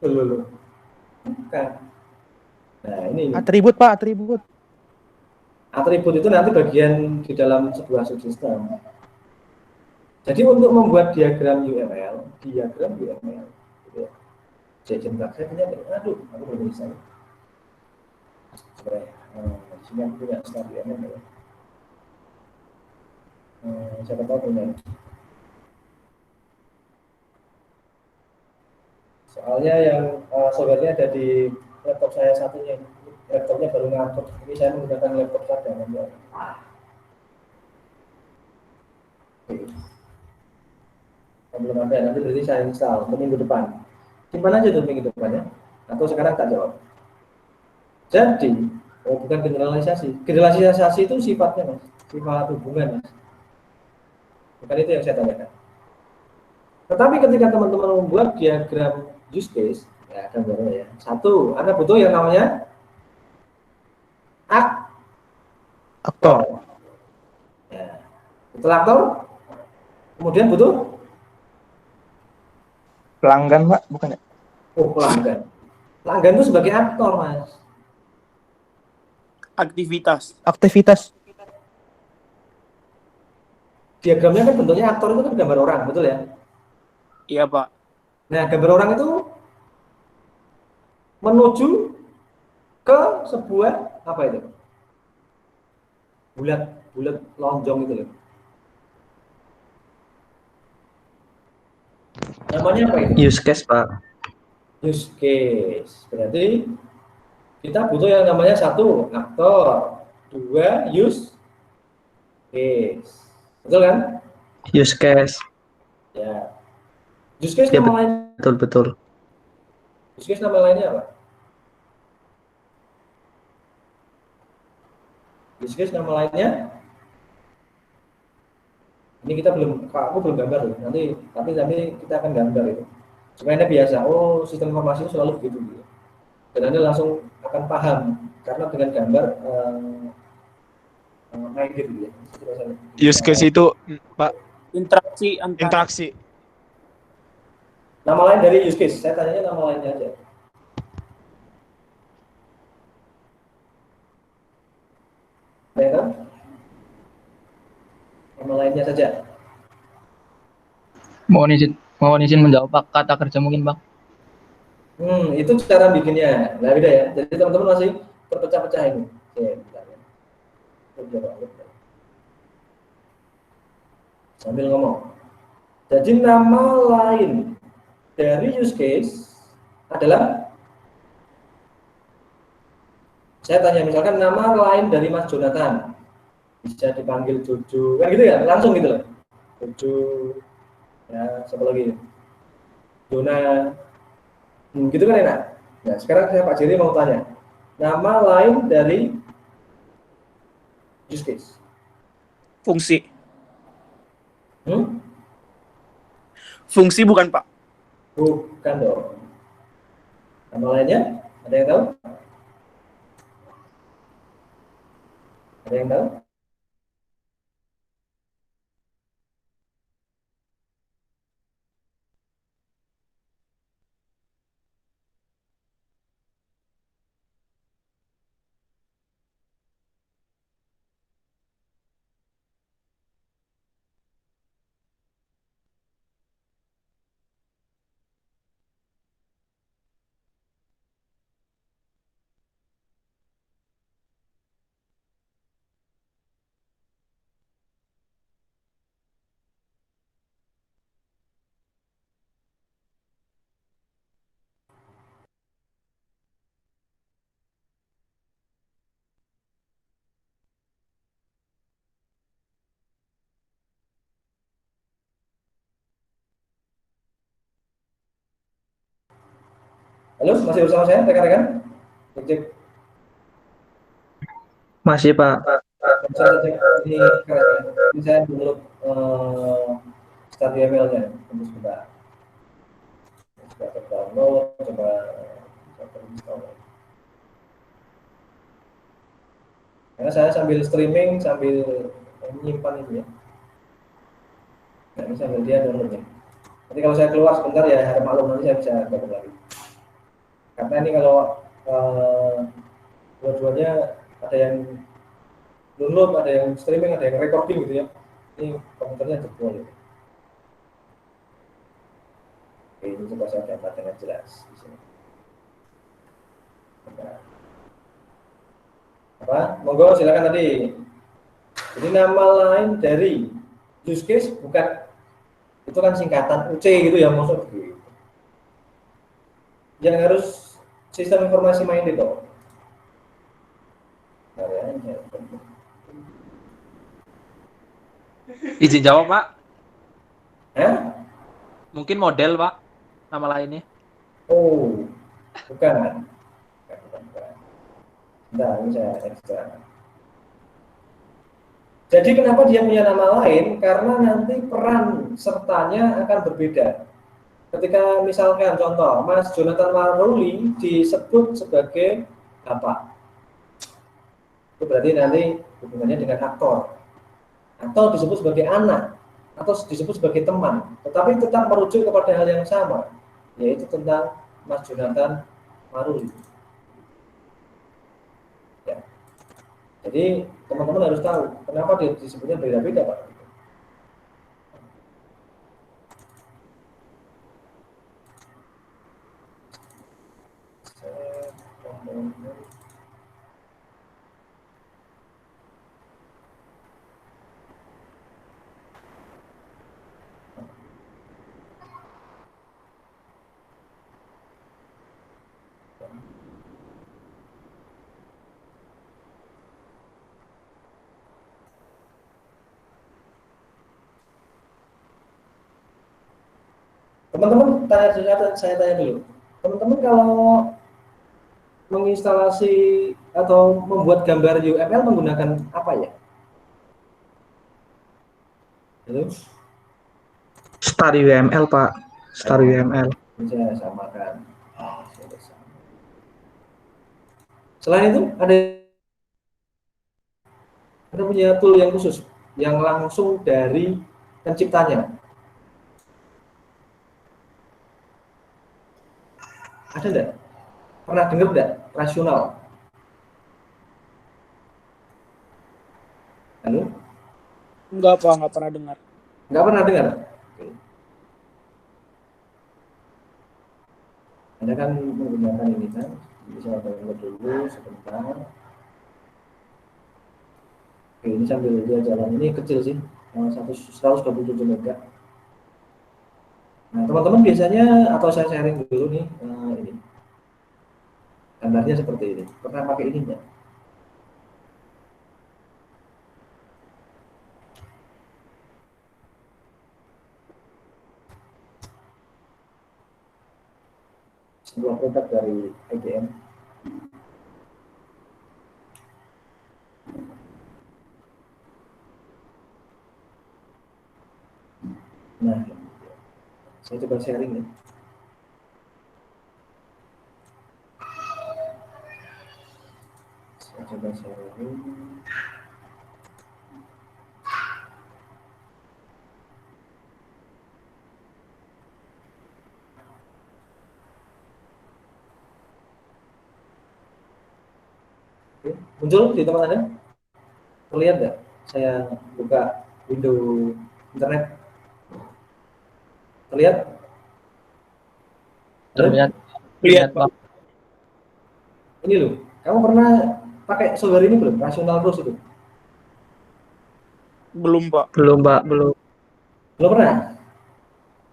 Loh. Bukan. Nah, ini. Atribut, Pak, atribut. Atribut itu nanti bagian di dalam sebuah subsistem. Jadi untuk membuat diagram UML, gitu ya. Saya punya, aduh, aku belum bisa. Sebenarnya, di sini aku punya start UML ya. Siapa tahu punya. Soalnya yang software-nya ada di laptop saya satunya. Laptopnya baru ngangkut. Ini saya menggunakan laptop cadangan. Belum ada, nanti berarti saya install minggu depan. Simpan aja tuh minggu depannya. Atau sekarang tak jawab. Jadi, bukan generalisasi. Generalisasi itu sifatnya, Mas. Sifat hubungan, Mas. Bukan itu yang saya tanyakan. Tetapi ketika teman-teman membuat diagram use case, ya gambarnya ya. Satu, Anda butuh yang namanya aktor. Ya. Setelah aktor, kemudian butuh Pelanggan, Pak, bukan ya? oh, pelanggan. Pelanggan itu sebagai aktor, Mas. Aktivitas. Aktivitas. Diagramnya kan bentuknya aktor itu kan gambar orang, betul ya? Iya, Pak. Nah, gambar orang itu menuju ke sebuah apa itu? Bulat lonjong itu loh. Namanya apa ini? Use case, Pak. Use case. Berarti kita butuh yang namanya satu, aktor. Dua, use case. Betul kan? Use case. Ya. Use case Ya, nama lain. betul. Use case nama lainnya apa? Use case nama lainnya? Ini kita belum, aku belum gambar loh. Tapi kita akan gambar itu. Supaya Anda biasa. Oh, sistem informasi itu selalu begitu. Gitu. Dan Anda langsung akan paham karena dengan gambar main gitu ya. Use case itu, Pak, Interaksi antara interaksi. Nama lain dari use case. Saya tanyanya nama lainnya aja. Ada yang tahu? Nama lainnya saja. Mohon izin menjawab Pak, kata kerja mungkin Bang. Itu cara bikinnya. Nah, beda ya. Jadi teman-teman masih terpecah-pecah ini. Oke, bentar ya. Sambil ngomong. Jadi nama lain dari use case adalah, saya tanya misalkan nama lain dari Mas Jonathan, bisa dipanggil Jojo, kan gitu ya, langsung gitu loh. Jojo, ya siapa lagi? Jona, gitu kan enak. Nah sekarang saya Pak Jerry mau tanya, nama lain dari use case. fungsi. Hmm? Fungsi bukan, Pak? Bukan dong. Nama lainnya, ada yang tahu? Ada yang tahu? Halo, masih bersama saya rekan-rekan? Cek. Masih, Pak. Saya cek ini saya belum start emailnya. Tunggu sebentar. Coba download, coba install. Karena saya sambil streaming, sambil menyimpan itu ya. Nah, ini sambil dia download nih. Nanti kalau saya keluar sebentar ya, harap maklum nanti saya bisa gabung lagi. Karena ini kalau dua-duanya ada yang download, ada yang streaming, ada yang recording gitu ya. Ini komputernya jebol ya. Oke, ini coba saya dapat dengan jelas di sini. Apa? Monggo silakan tadi. Jadi nama lain dari use case bukan, itu kan singkatan UC gitu ya maksud gitu. Yang harus sistem informasi main itu. Izin jawab, Pak. Hah? Mungkin model, Pak. Nama lainnya. Oh, bukan. Nah, ini saya ekstra. Jadi kenapa dia punya nama lain? Karena nanti peran sertanya akan berbeda. Ketika misalkan contoh, Mas Jonathan Maruli disebut sebagai apa? Itu berarti nanti hubungannya dengan aktor. Atau disebut sebagai anak. Atau disebut sebagai teman. Tetapi tetap merujuk kepada hal yang sama. Yaitu tentang Mas Jonathan Maruli. Ya. Jadi teman-teman harus tahu kenapa dia disebutnya beda-beda, Pak. Teman-teman saya tanya dulu. Teman-teman kalau menginstalasi atau membuat gambar UML menggunakan apa ya? Halo? Star UML, Pak. Star UML. Ini saya samakan. Selain itu ada punya tool yang khusus yang langsung dari penciptanya. Ada enggak? Pernah dengar enggak? Rasional. Halo? Enggak, Pak, enggak pernah dengar. Enggak pernah dengar? Oke. Anda kan menggunakan ini kan, bisa download dulu sebentar. Oke, ini sambil dia jalan, ini kecil sih, 127 mega. Nah, teman-teman biasanya, atau saya sharing dulu nih, ini. Gambarnya seperti ini. Pernah pakai ini enggak? Sebuah produk dari IBM. Nah, saya coba sharing ya. Saya coba sharing. Oke, muncul di tempat Anda? Terlihat nggak? Saya buka window internet. Terlihat? Terlihat. Lihat, Pak. Ini loh, kamu pernah pakai software ini belum? Rational Rose itu? Belum, Pak. Belum, Pak. Belum. Belum pernah?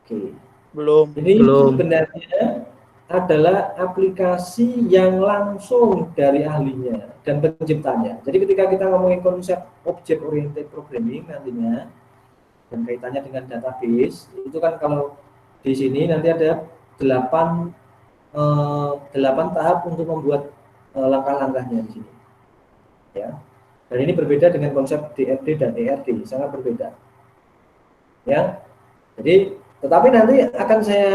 Oke. Belum. Ini Belum. sebenarnya adalah aplikasi yang langsung dari ahlinya dan penciptanya. Jadi ketika kita ngomongin konsep object oriented programming nantinya dan kaitannya dengan database, itu kan kalau di sini nanti ada 8 tahap untuk membuat langkah-langkahnya di sini. Ya. Dan ini berbeda dengan konsep DRD dan ERD, sangat berbeda. Ya. Jadi, tetapi nanti akan saya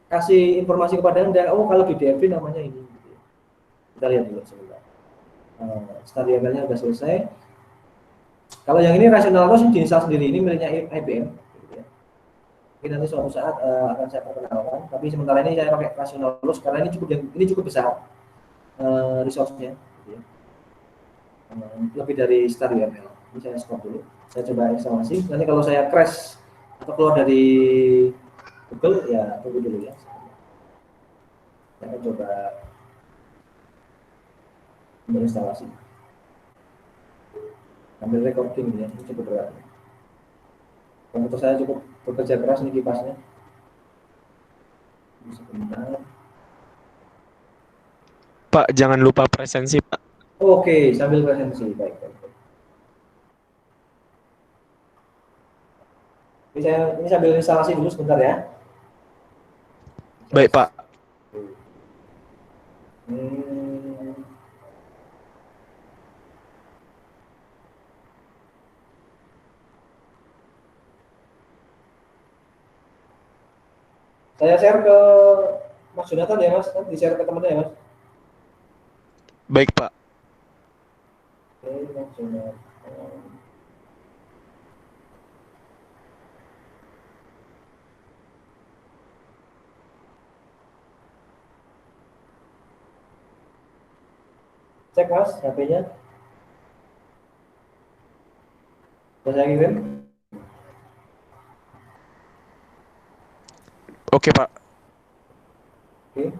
kasih informasi kepada Anda, oh kalau di DRD namanya ini. Kita lihat dulu sebentar. Stadiumnya sudah selesai. Kalau yang ini Rational Rose diinstal sendiri, ini miliknya IBM. Gitu ya. Mungkin nanti suatu saat akan saya perkenalkan. Tapi sementara ini saya pakai Rational Rose karena ini cukup besar resource-nya. Gitu ya. Lebih dari Star UML. Ini saya stop dulu. Saya coba instalasi. Nanti kalau saya crash atau keluar dari Google, ya tunggu dulu ya. Saya akan coba berinstalasi. Ambil recording ya, ini cukup berat. Komputer saya cukup bekerja keras nih kipasnya. Sebentar. Pak, jangan lupa presensi, Pak. Oke, sambil presensi, baik. Ini sambil instalasi dulu sebentar ya. Baik, Pak. Saya share ke Mas Jonathan ya Mas, nanti di-share ke temannya ya Mas. Baik, Pak. Oke, Mas Jonathan. Cek Mas, HP-nya. Sudah saya kirim. Oke, Pak. Oke.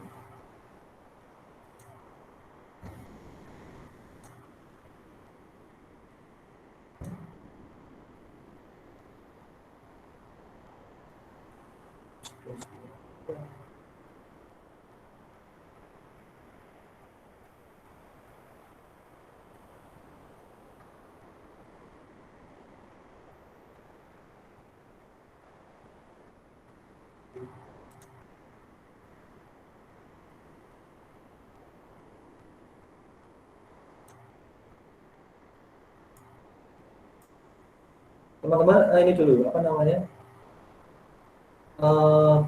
Teman-teman, ini dulu apa namanya?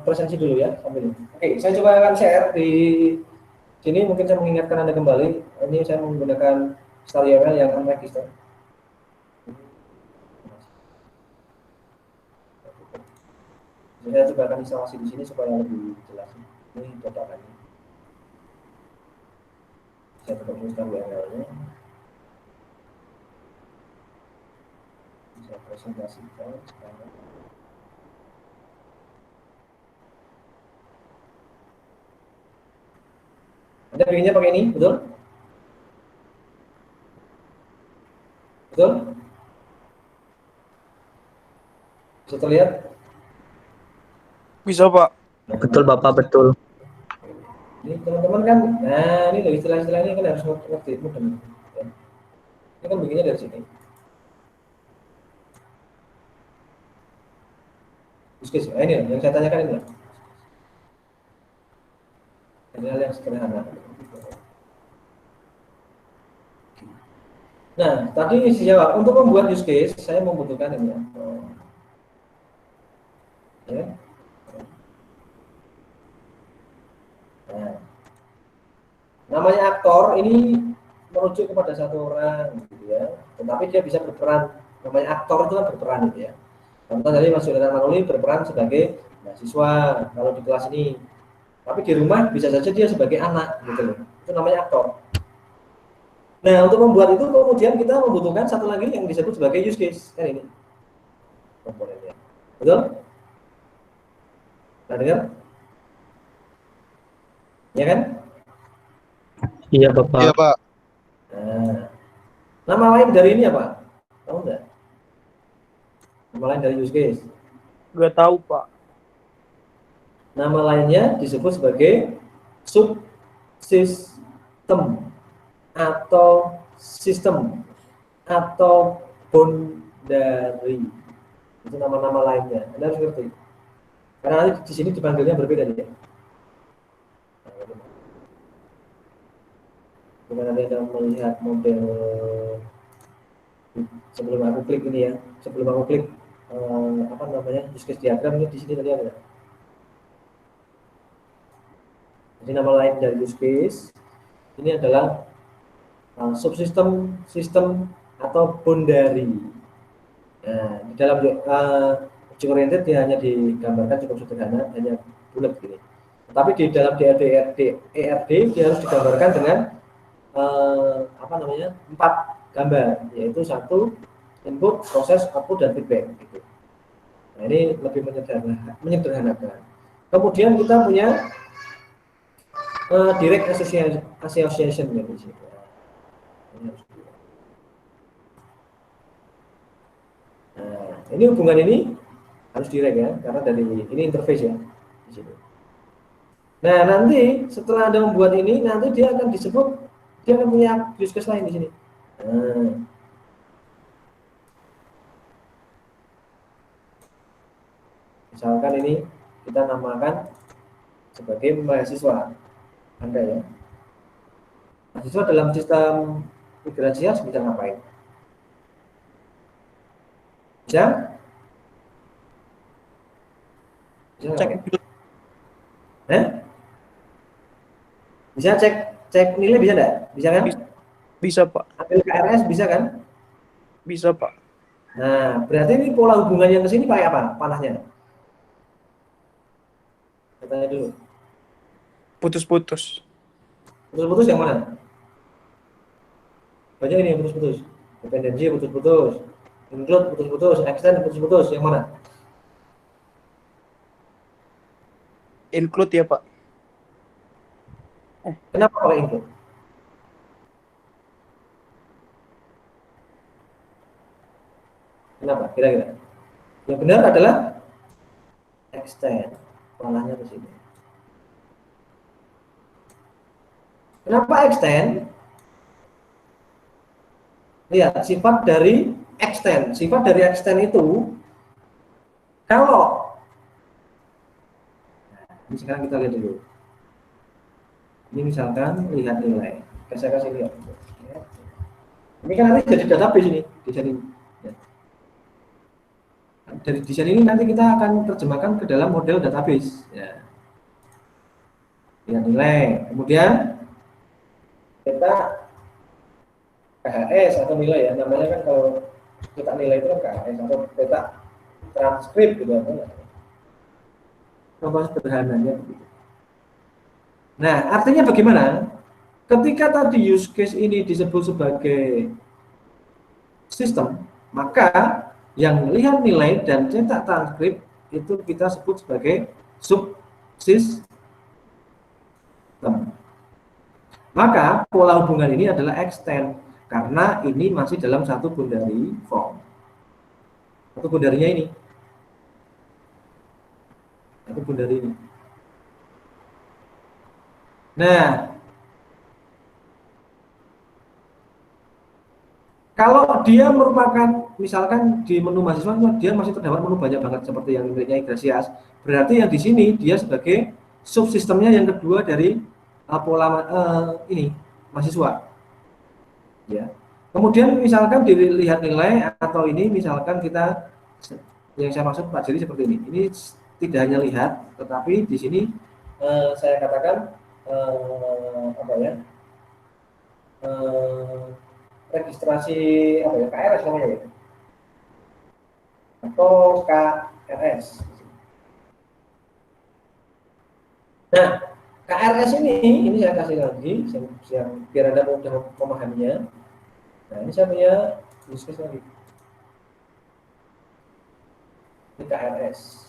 Presensi dulu ya sambil ini. Oke, saya coba akan share di sini, mungkin saya mengingatkan Anda kembali. Ini saya menggunakan StarUML yang unregistered. Saya coba akan instalasi di sini supaya lebih jelas. Ini datakannya. Saya coba install URL-nya. Saya presentasikan sekarang. Anda bikinnya pakai ini, betul? Betul? Bisa terlihat? Bisa, Pak. Betul Bapak, betul. Ini teman-teman kan, nah ini dari istilah-istilah ini kan harus ngerti mudah. Ya. Ini kan bikinnya dari sini. Nah, ini yang saya tanyakan ini. Ini hal yang sederhana. Nah, tadi dijawab untuk membuat use case saya membutuhkan ini ya. Ya. Nah, namanya aktor ini merujuk kepada satu orang, gitu ya. Tetapi dia bisa berperan. Namanya aktor itu kan berperan, gitu ya. Contoh tadi Mas Yonatan Manuli berperan sebagai mahasiswa kalau di kelas ini. Tapi di rumah bisa saja dia sebagai anak, gitu loh. Itu namanya aktor. Nah, untuk membuat itu kemudian kita membutuhkan satu lagi yang disebut sebagai use case, kan ini komponennya. Betul? Nah, dengar? Ya kan? Iya Bapak. Iya Pak. Nah, nama lain dari ini apa? Tahu nggak? Nama lain dari use case? Gak tahu, Pak. Nama lainnya disebut sebagai subsystem atau sistem atau boundary. Itu nama-nama lainnya. Anda harus ngerti. Karena nanti di sini dipanggilnya berbeda ya. Bukan nanti Anda melihat model sebelum aku klik ini ya. Sebelum aku klik apa namanya use case diagram ini di sini tadi ada. Jadi nama lain dari use case ini adalah subsistem, sistem atau boundary. Nah, di dalam object oriented dia hanya digambarkan cukup sederhana, hanya bulat gini. Tapi di dalam ERD dia harus digambarkan dengan apa namanya 4 gambar, yaitu 1 input, proses, output, dan feedback. Gitu. Nah, ini lebih menyederhanakan. Kemudian kita punya direct association di situ. Nah, ini hubungan ini harus direct ya, karena dari ini interface ya di situ. Nah, nanti setelah Anda membuat ini, nanti dia akan disebut, dia akan punya use case lain di sini. Nah, misalkan ini kita namakan sebagai mahasiswa Anda ya. Mahasiswa dalam sistem migrasi bisa ngapain? Bisa? Bisa Cek. Bisa cek nilai bisa enggak? Bisa kan? Bisa, Pak. Ambil KRS bisa kan? Bisa, Pak. Nah, berarti ini pola hubungan yang ke sini pakai apa? Panahnya. Tanya dulu. Putus-putus. Putus-putus yang mana? Banyak ini yang putus-putus. Dependensi putus-putus. Include putus-putus. Extend putus-putus. Yang mana? Include ya, Pak. Kenapa pakai include? Kenapa? Kira-kira. Yang benar adalah extend. Polanya ke sini. Kenapa extend? Lihat, sifat dari extend. Sifat dari extend itu, kalau ini sekarang kita lihat dulu. Ini misalkan lihat nilai. Saya kasih lihat. Ini kan nanti jadi database ini di sini. Dari desain ini nanti kita akan terjemahkan ke dalam model database. Ya. Lihat nilai, kemudian kita KHS atau nilai ya, namanya kan kalau kita nilai itu kan KHS atau kita transkrip gitu apa? Contoh sederhananya begitu. Nah, artinya bagaimana? Ketika tadi use case ini disebut sebagai sistem, maka yang lihat nilai dan cetak transkrip itu kita sebut sebagai subsistem. Maka pola hubungan ini adalah extend karena ini masih dalam satu boundary form. Satu boundary-nya ini. Satu boundary ini. Nah, kalau dia merupakan, misalkan di menu mahasiswa, dia masih terdapat menu banyak banget seperti yang miliknya Iglesias. Berarti yang di sini dia sebagai subsistemnya yang kedua dari pola ini mahasiswa. Ya. Kemudian misalkan dilihat nilai atau ini, misalkan kita yang saya maksud Pak Jerry seperti ini. Ini tidak hanya lihat, tetapi di sini saya katakan apa ya? Registrasi apa ya, KRS namanya ya, atau KRS. Nah, KRS ini saya kasih lagi yang biar Anda mudah memahaminya. Nah, ini saya punya use case lagi. Ini KRS.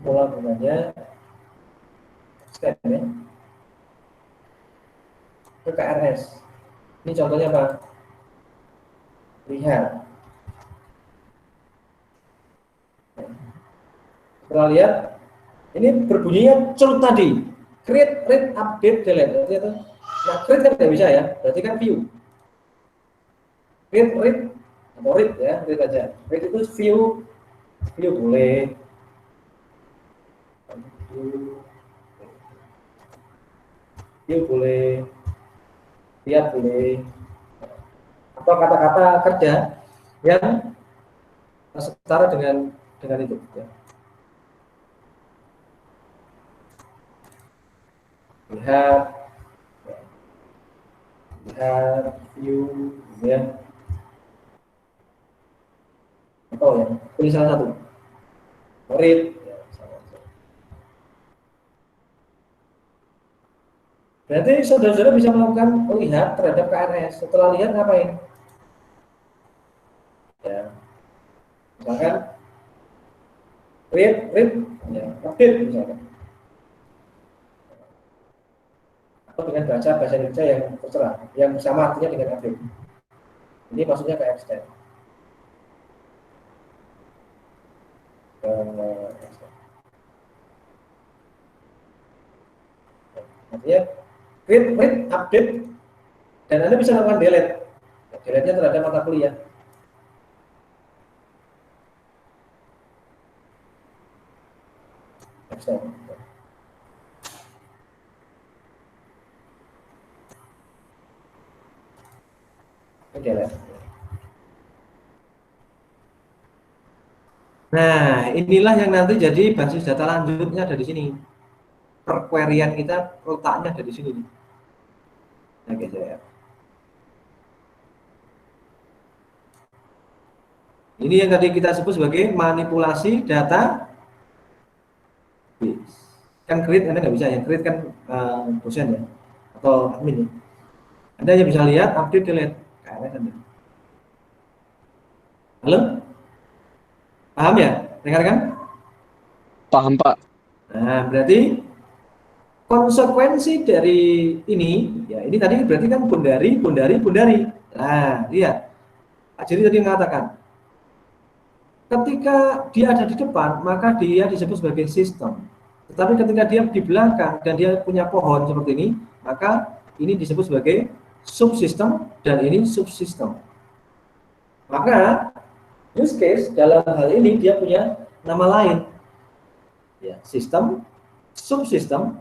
Pola gunanya scan ya. Ke KRS. Ini contohnya apa? Lihat. Setelah lihat, ini berbunyinya curut tadi. Create, read, update, delete. Nah, create kan tidak bisa ya, berarti kan view. Create, read, atau read ya, read aja. Read itu view boleh. View boleh. Lihat boleh, atau kata-kata kerja yang setara dengan itu. Ya. Lihat, view, ya. Atau ya, pilih salah satu. Read. Berarti saudara-saudara bisa melakukan melihat terhadap KRS. Setelah lihat ngapain? Ya, misalkan read, ya, update misalkan. Atau dengan bahasa Indonesia yang terserah, yang sama artinya dengan update. Ini maksudnya ke extend. Artinya create, read, update, dan Anda bisa lakukan delete. Delete-nya terhadap mata kuliah. Delete. Nah, inilah yang nanti jadi basis data lanjutnya dari sini. Perquerian kita letaknya ada di sini. Nah, geser. Ini yang tadi kita sebut sebagai manipulasi data. Kan create Anda nggak bisa ya, create kan dosen ya atau admin ya. Anda hanya bisa lihat update, delete. Halo? Paham ya? Dengarkan? Paham, Pak. Nah, berarti konsekuensi dari ini, ya ini tadi berarti kan boundary. Nah, lihat. Pak Jerry tadi mengatakan, ketika dia ada di depan, maka dia disebut sebagai sistem. Tetapi ketika dia di belakang dan dia punya pohon seperti ini, maka ini disebut sebagai subsistem dan ini subsistem. Maka use case dalam hal ini dia punya nama lain. Ya, sistem, subsistem.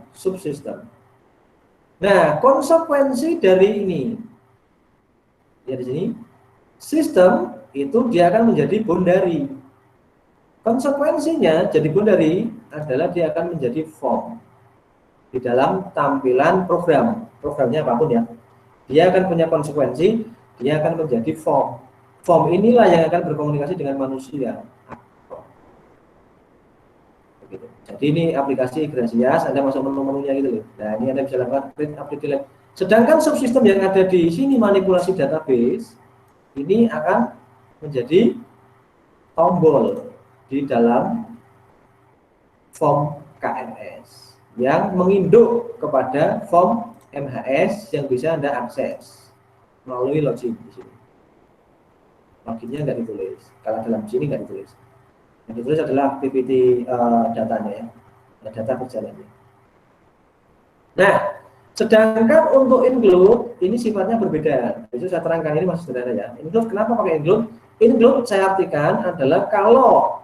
Nah, konsekuensi dari ini, ya di sini sistem itu dia akan menjadi boundary. Konsekuensinya jadi boundary adalah dia akan menjadi form di dalam tampilan program. Programnya apapun ya. Dia akan punya konsekuensi, dia akan menjadi form. Form inilah yang akan berkomunikasi dengan manusia. Begitu. Jadi ini aplikasi Grasias, Anda masuk menu-menunya gitu loh. Nah, ini Anda bisa lakukan create update delete. Sedangkan subsistem yang ada di sini manipulasi database ini akan menjadi tombol di dalam form KMS yang menginduk kepada form MHS yang bisa Anda akses melalui login di sini. Loginnya nggak ditulis, kalau dalam sini nggak ditulis. Yang ditulis adalah activity datanya ya, data berjalannya. Nah, sedangkan untuk include ini sifatnya berbeda. Itu saya terangkan, ini masih sederhana ya. Include, kenapa pakai include? Include saya artikan adalah kalau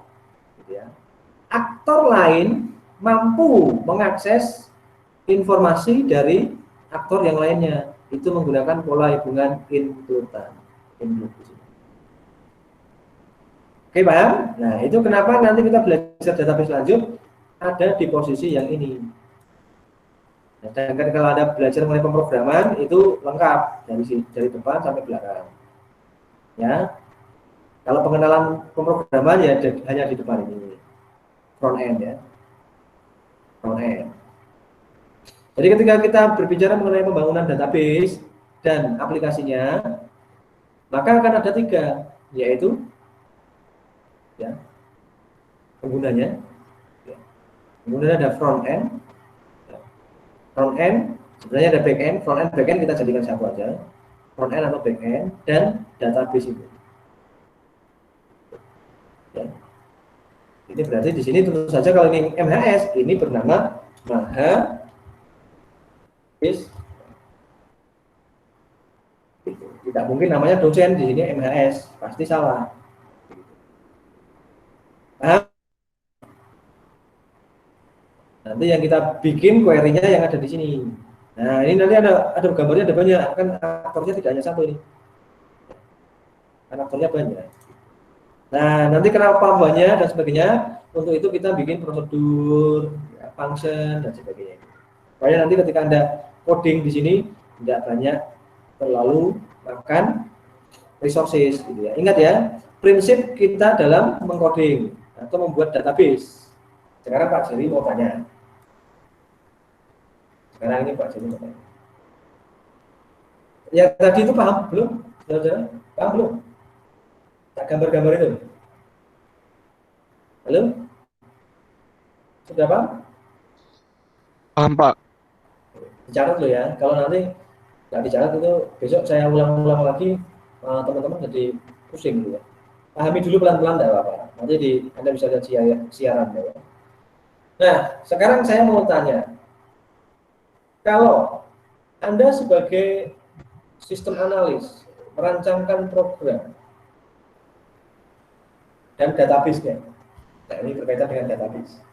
gitu ya, aktor lain mampu mengakses informasi dari aktor yang lainnya, itu menggunakan pola hubungan include-an. Include. Oke, paham? Nah, itu kenapa nanti kita belajar database lanjut ada di posisi yang ini. Nah, sedangkan kalau Anda belajar mengenai pemrograman itu lengkap dari depan sampai belakang. Ya. Kalau pengenalan pemrograman ya hanya di depan ini. Front end ya. Front end. Jadi ketika kita berbicara mengenai pembangunan database dan aplikasinya, maka akan ada 3, yaitu ya, penggunanya. Ya. Kemudian ada front end. Ya. Front end, sebenarnya ada back end. Front end, back end kita jadikan satu aja. Front end atau back end dan database itu. Ya. Ini berarti di sini tentu saja kalau ini MHS, ini bernama Maha Is. Tidak mungkin namanya dosen di sini MHS, pasti salah. Nanti yang kita bikin query-nya yang ada di sini. Nah, ini nanti ada gambarnya, ada banyak, kan aktornya tidak hanya satu ini. Kan aktornya banyak. Nah, nanti kenapa banyak dan sebagainya, untuk itu kita bikin prosedur, function dan sebagainya. Supaya nanti ketika Anda coding di sini tidak banyak terlalu makan resources gitu ya. Ingat ya, prinsip kita dalam mengcoding atau membuat database. Sekarang Pak Jerry mau tanya. Sekarang ini Pak Jerry mau tanya. Ya tadi itu paham belum? Saudara, paham belum? Tak gambar-gambar itu. Halo? Sudah paham? Paham, Pak. Dicatat loh ya. Kalau nanti nggak dicatat itu besok saya ulang-ulang lagi, teman-teman jadi pusing gitu ya. Pahami dulu pelan-pelan tidak apa-apa. Nanti Anda bisa lihat siaran ya. Nah, sekarang saya mau tanya, kalau Anda sebagai sistem analis merancangkan program dan database-nya, nah ini berkaitan dengan database.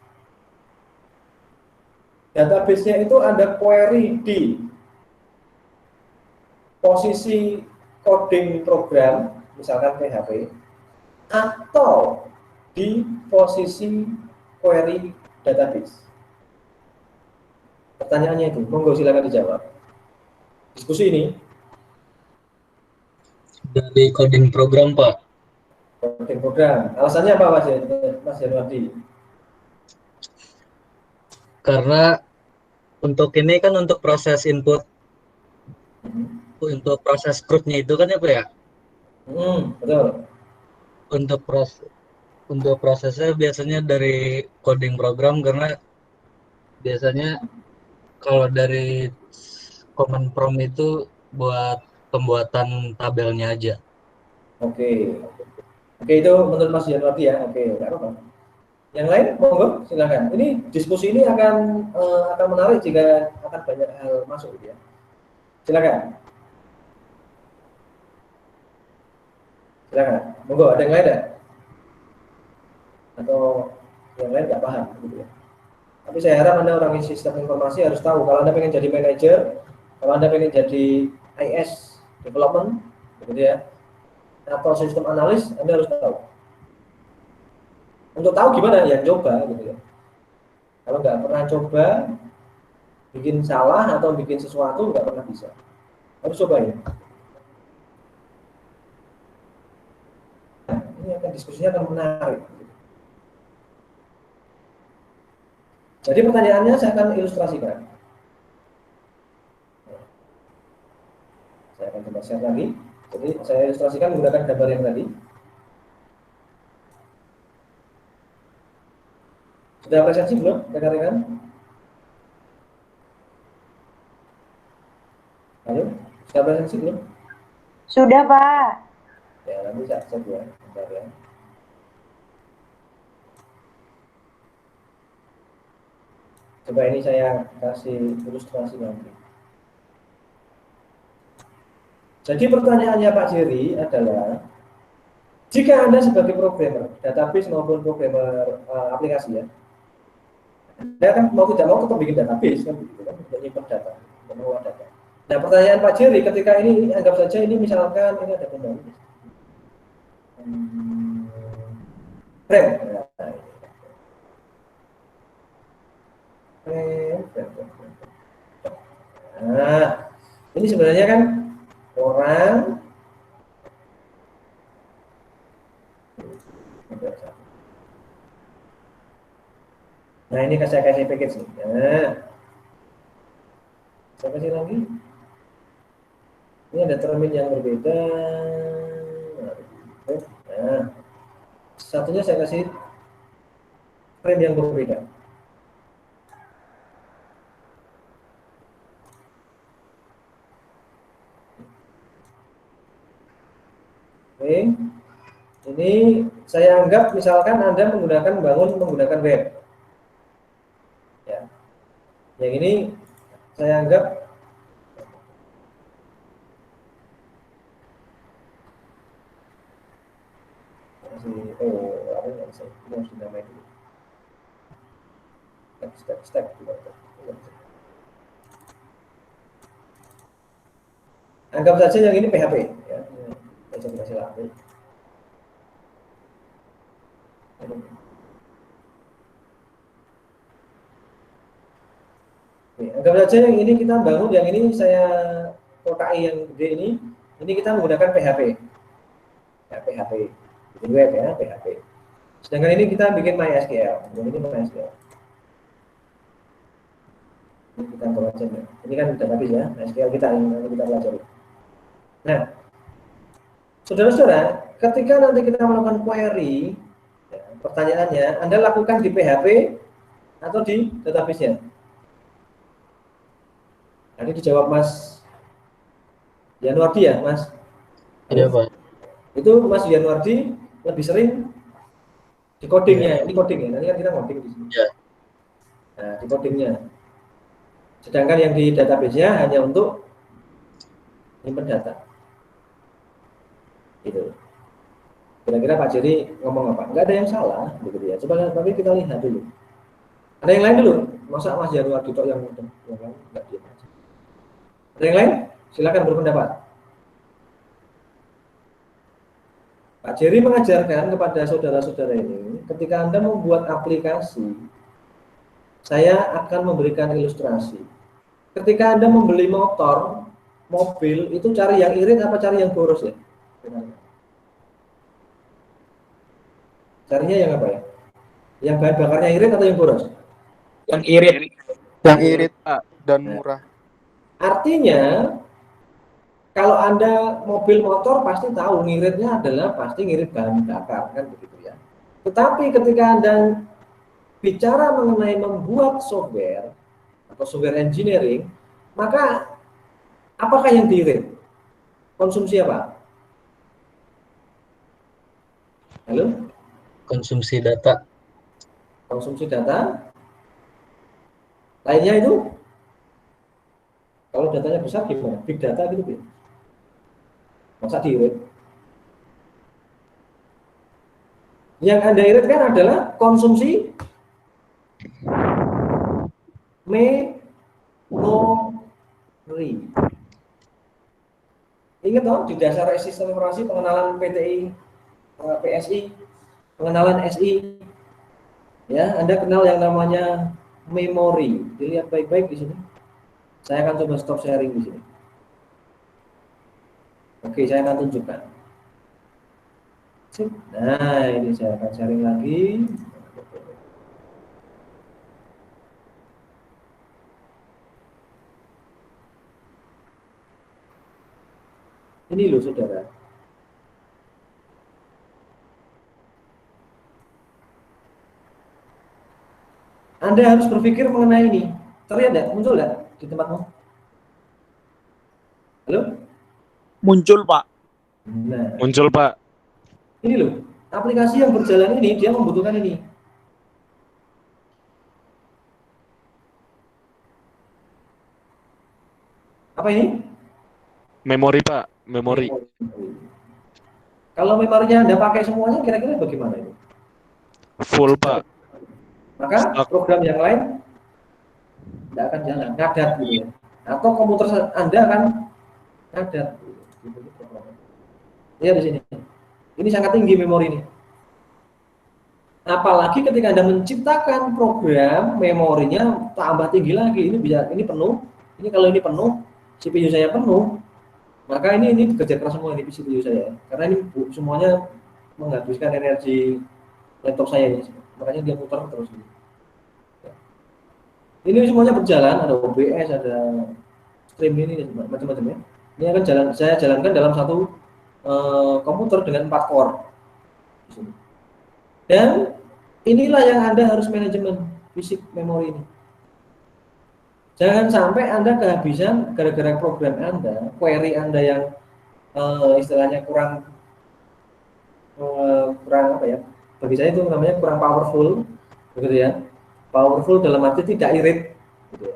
Database-nya itu Anda query di posisi coding program, misalkan PHP, atau di posisi query database. Pertanyaannya itu, monggo silakan dijawab. Diskusi ini. Dari coding program, Pak. Coding program. Alasannya apa, Mas Janwardi? Karena untuk ini kan untuk proses input, untuk proses script-nya itu kan apa ya? Betul. Untuk prosesnya biasanya dari coding program, karena biasanya kalau dari command prompt itu buat pembuatan tabelnya aja. Oke, itu menurut Mas Janwardi ya. Oke, enggak apa-apa. Yang lain, monggo silakan. Ini diskusi ini akan menarik jika akan banyak hal masuk gitu ya. Silakan. Silakan. Monggo, ada yang lain enggak? Atau yang lain nggak paham gitu ya. Tapi saya harap Anda orang sistem informasi harus tahu, kalau Anda pengen jadi manajer, kalau Anda pengen jadi IS development gitu ya, atau sistem analis, Anda harus tahu. Untuk tahu gimana ya coba gitu ya. Kalau nggak pernah coba, bikin salah atau bikin sesuatu nggak pernah bisa. Harus coba ya. Nah, ini akan diskusinya akan menarik. Jadi pertanyaannya saya akan ilustrasikan. Saya akan coba share lagi. Jadi saya ilustrasikan menggunakan gambar yang tadi. Sudah presensi belum, rekan-rekan? Halo, sudah presensi belum? Sudah, Pak. Ya, nanti saya cek ya, bentar ya. Coba ini saya kasih ilustrasi nanti. Jadi pertanyaannya Pak Jerry adalah, jika Anda sebagai programmer, database maupun programmer aplikasi ya, Anda kan mau tidak mau tetap bikin database kan begitu kan, untuk nyimpen data, untuk mengolah data. Nah pertanyaan Pak Jerry ketika ini, anggap saja ini misalkan ini ada pembangun frame. Nah, ini sebenarnya kan orang nah ini saya kasih package nih. Nah, saya kasih lagi. Ini ada termin yang berbeda. Nah, satunya saya kasih frame yang berbeda. Oke, ini saya anggap misalkan Anda menggunakan web. Ya. Yang ini saya anggap harus dinamai dulu. Step. Anggap saja yang ini PHP. Ya. Silahkan. Anggap saja yang ini kita bangun, yang ini saya kotai yang gede ini kita menggunakan PHP. Ya, PHP. Bikin web ya, PHP. Sedangkan ini kita bikin MySQL. Ini MySQL. Ini kita baca ya. Ini kan database ya, MySQL kita yang kita pelajari. Nah, saudara-saudara, ketika nanti kita melakukan query, ya, pertanyaannya, Anda lakukan di PHP atau di database-nya? Nanti dijawab Mas Yanuardi ya, Mas? Iya, Pak. Itu Mas Yanuardi lebih sering di codingnya, ini coding ya, nanti kan kita coding di sini. Ya. Nah, di codingnya. Sedangkan yang di database-nya hanya untuk nyimpen data. Gitu. Kira-kira Pak Jerry ngomong apa? Enggak ada yang salah, begitu ya. Coba tapi kita lihat dulu. Ada yang lain dulu. Masa Mas Yanuardi tok yang lain enggak diam aja. Ada yang lain? Silakan berpendapat. Pak Jerry mengajarkan kepada saudara-saudara ini, ketika Anda membuat aplikasi, saya akan memberikan ilustrasi. Ketika Anda membeli mobil, itu cari yang irit apa cari yang boros ya? Carinya yang apa ya? Yang bahan bakarnya irit atau yang boros? Yang irit. Yang irit, Pak, dan murah. Artinya, kalau Anda mobil motor pasti tahu ngiritnya adalah pasti ngirit bahan bakar, kan begitu ya. Tetapi ketika Anda bicara mengenai membuat software atau software engineering, maka apakah yang diirit? Konsumsi apa? Halo? Konsumsi data. Konsumsi data. Lainnya itu? Kalau datanya besar gimana? Big data gitu ya? Masa diirit? Yang Anda iritkan adalah konsumsi memori. Ingat dong, di dasar sistem informasi pengenalan PTI, PSI, pengenalan SI, ya, Anda kenal yang namanya memori. Dilihat baik-baik di sini. Saya akan coba stop sharing di sini. Oke, saya akan tunjukkan. Nah, ini saya akan sharing lagi. Ini loh, saudara. Anda harus berpikir mengenai ini. Terlihat ya? Muncul ya di tempatmu? Halo? Muncul, Pak. Nah, Muncul, Pak. ini loh. Aplikasi yang berjalan ini, dia membutuhkan ini. Apa ini? Memori, Pak. Memori. Kalau memorinya Anda pakai semuanya, kira-kira bagaimana ini? Full, Pak. Maka program yang lain tidak akan jalan, ngadat gitu ya. Atau komputer Anda akan ngadat. Lihat di sini. Ini sangat tinggi memori ini. Apalagi ketika Anda menciptakan program, memorinya tambah tinggi lagi. Ini bisa, ini penuh. Ini kalau ini penuh, CPU saya penuh, maka ini bekerja keras semua ini CPU saya. Karena ini semuanya menghabiskan energi laptop saya ini. Makanya dia putar terus. Ini semuanya berjalan, ada OBS, ada stream ini macam-macam ya. Ini akan saya jalankan dalam satu komputer dengan 4 core. Dan inilah yang Anda harus manajemen fisik memori ini. Jangan sampai Anda kehabisan gara-gara program Anda, query Anda yang istilahnya kurang apa ya? Bagi saya itu namanya kurang powerful, begitu ya. Powerful dalam arti tidak irit, gitu ya.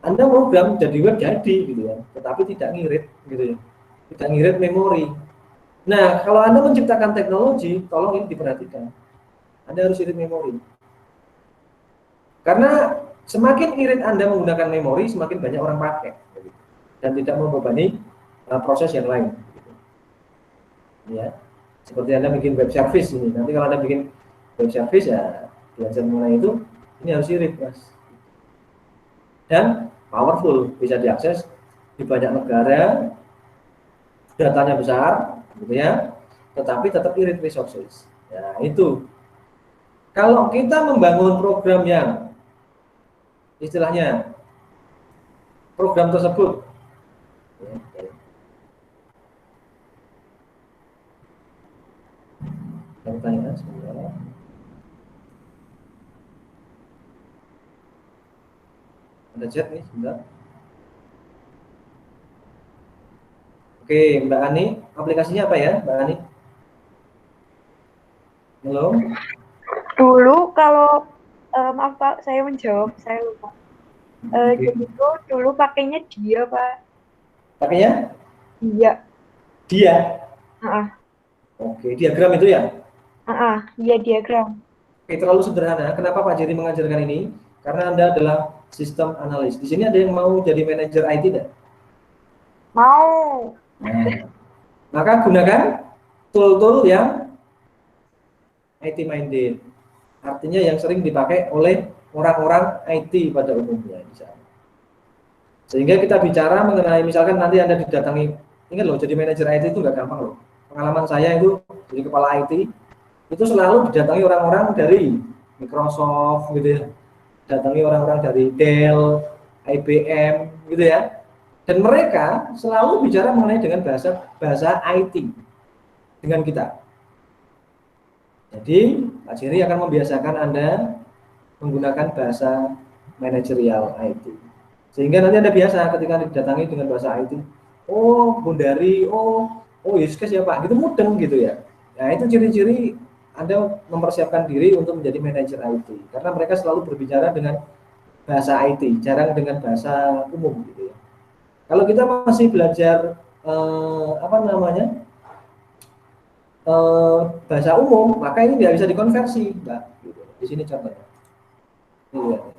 Anda program jadi web jadi, gitu ya, tetapi tidak ngirit, gitu ya. Tidak ngirit memori. Nah, kalau Anda menciptakan teknologi, tolong ini diperhatikan. Anda harus irit memori. Karena semakin irit Anda menggunakan memori, semakin banyak orang pakai, gitu. Dan tidak membebani proses yang lain, gitu. Ya. Seperti Anda bikin web service ini. Nanti kalau Anda bikin web service ya belajar mengenai itu, ini harus irit, Mas. Dan powerful, bisa diakses di banyak negara, datanya besar, gitu ya. Tetapi tetap irit resources. Ya, itu. Kalau kita membangun program yang istilahnya program tersebut ya, pertanyaan sebenarnya. Ada chat nih sebentar. Oke, Mbak Ani, aplikasinya apa ya, Mbak Ani? Halo. Dulu kalau maaf Pak, saya menjawab, saya lupa. Jadi itu dulu pakainya dia Pak. Pakainya? Dia. Dia. Oke, diagram itu ya? Iya diagram. Oke, terlalu sederhana. Kenapa Pak Jerry mengajarkan ini? Karena Anda adalah sistem analis. Di sini ada yang mau jadi manajer IT tidak? Mau. Nah, maka gunakan tool-tool yang IT minded. Artinya yang sering dipakai oleh orang-orang IT pada umumnya. Sehingga kita bicara mengenai, misalkan nanti Anda didatangi, ingat loh, jadi manajer IT itu nggak gampang loh. Pengalaman saya itu jadi kepala IT, itu selalu didatangi orang-orang dari Microsoft gitu ya, datangi orang-orang dari Dell, IBM gitu ya, dan mereka selalu bicara mengenai dengan bahasa IT dengan kita. Jadi Pak Jerry akan membiasakan Anda menggunakan bahasa manajerial IT, sehingga nanti Anda biasa ketika didatangi dengan bahasa IT. Oh, Bundari, oh Yuskes ya Pak, gitu mudeng gitu ya. Nah itu ciri-ciri Anda mempersiapkan diri untuk menjadi manajer IT, karena mereka selalu berbicara dengan bahasa IT, jarang dengan bahasa umum gitu ya. Kalau kita masih belajar bahasa umum, maka ini tidak bisa dikonversi, Mbak. Gitu. Di sini contohnya.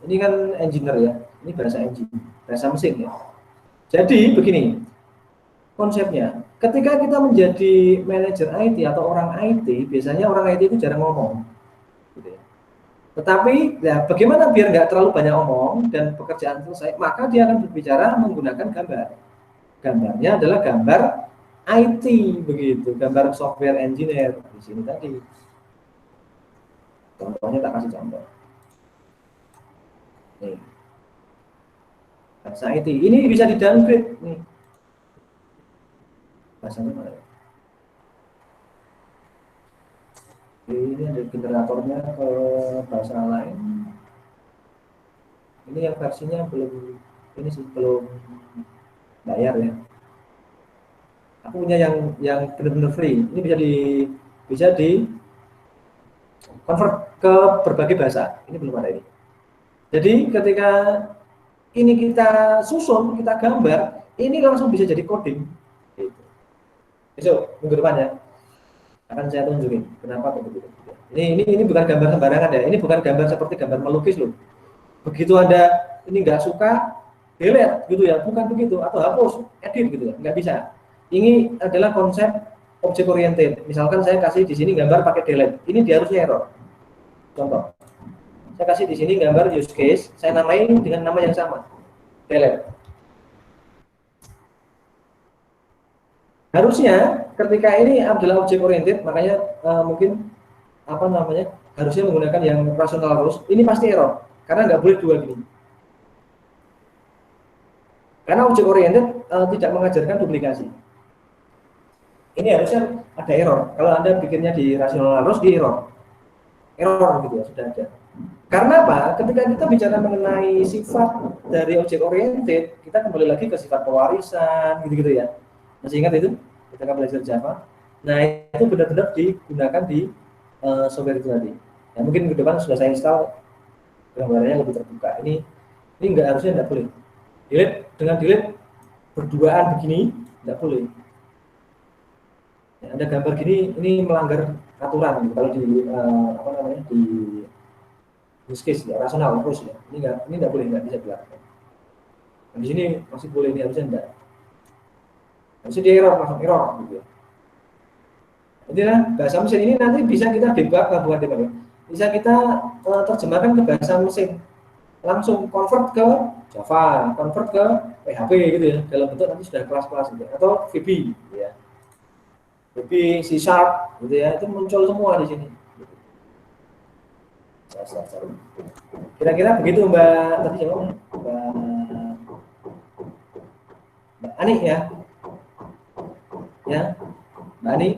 Ini kan engineer ya, ini bahasa engine, bahasa mesin ya. Jadi begini konsepnya. ketika kita menjadi manajer IT atau orang IT, biasanya orang IT itu jarang ngomong. Gitu ya. Tetapi ya bagaimana biar nggak terlalu banyak omong dan pekerjaan selesai, maka dia akan berbicara menggunakan gambar. Gambarnya adalah gambar IT begitu, gambar software engineer di sini tadi. Contohnya tak kasih contoh. Nih. Bahasa IT ini bisa di downgrade nih. Bahasanya mana? Ini ada generatornya ke bahasa lain. Ini yang versinya belum, ini sih belum bayar ya. Aku punya yang benar-benar free. Ini bisa di convert ke berbagai bahasa. Ini belum ada ini. Jadi ketika ini kita susun, kita gambar, ini langsung bisa jadi coding. Gitu. Besok minggu depan ya akan saya tunjukin kenapa begitu. Ini bukan gambar sembarangan ya. Ini bukan gambar seperti gambar melukis loh. Begitu Anda ini nggak suka, delete gitu ya, bukan begitu, atau hapus, edit gitu ya, nggak bisa. Ini adalah konsep object oriented. Misalkan saya kasih di sini gambar pakai delete, ini dia harusnya error. Contoh, saya kasih di sini gambar use case, saya namain dengan nama yang sama, delete. Harusnya ketika ini adalah object oriented, makanya mungkin apa namanya harusnya menggunakan yang rational rules. Ini pasti error karena nggak boleh dua gini. Karena object oriented tidak mengajarkan duplikasi. Ini harusnya ada error. Kalau Anda bikinnya di rational rules, di error gitu ya, sudah ada. Karena apa? Ketika kita bicara mengenai sifat dari object oriented, kita kembali lagi ke sifat pewarisan gitu-gitu ya. Masih ingat itu? Kita akan belajar Java. Nah, itu benar-benar digunakan di software itu tadi. Ya, mungkin ke depan sudah saya install, gambarnya lebih terbuka. Ini harusnya nggak boleh. Dengan delete berduaan begini nggak boleh. Ya, ada gambar gini, ini melanggar aturan gitu. Kalau di di use case ya, rasional terus ya. Ini nggak boleh, nggak bisa dilakukan. Nah, di sini masih boleh, ini harusnya enggak. Harusnya di error, langsung error gitu ya. Jadi bahasa mesin ini nanti bisa kita debug, bisa kita terjemahkan ke bahasa mesin, langsung convert ke Java, convert ke PHP gitu ya, dalam bentuk nanti sudah kelas-kelas gitu ya. Atau VB gitu ya, VB, C# gitu ya, itu muncul semua di sini. Kira-kira begitu Mbak tadi jawabnya, Mbak Ani ya, Mbak Ani.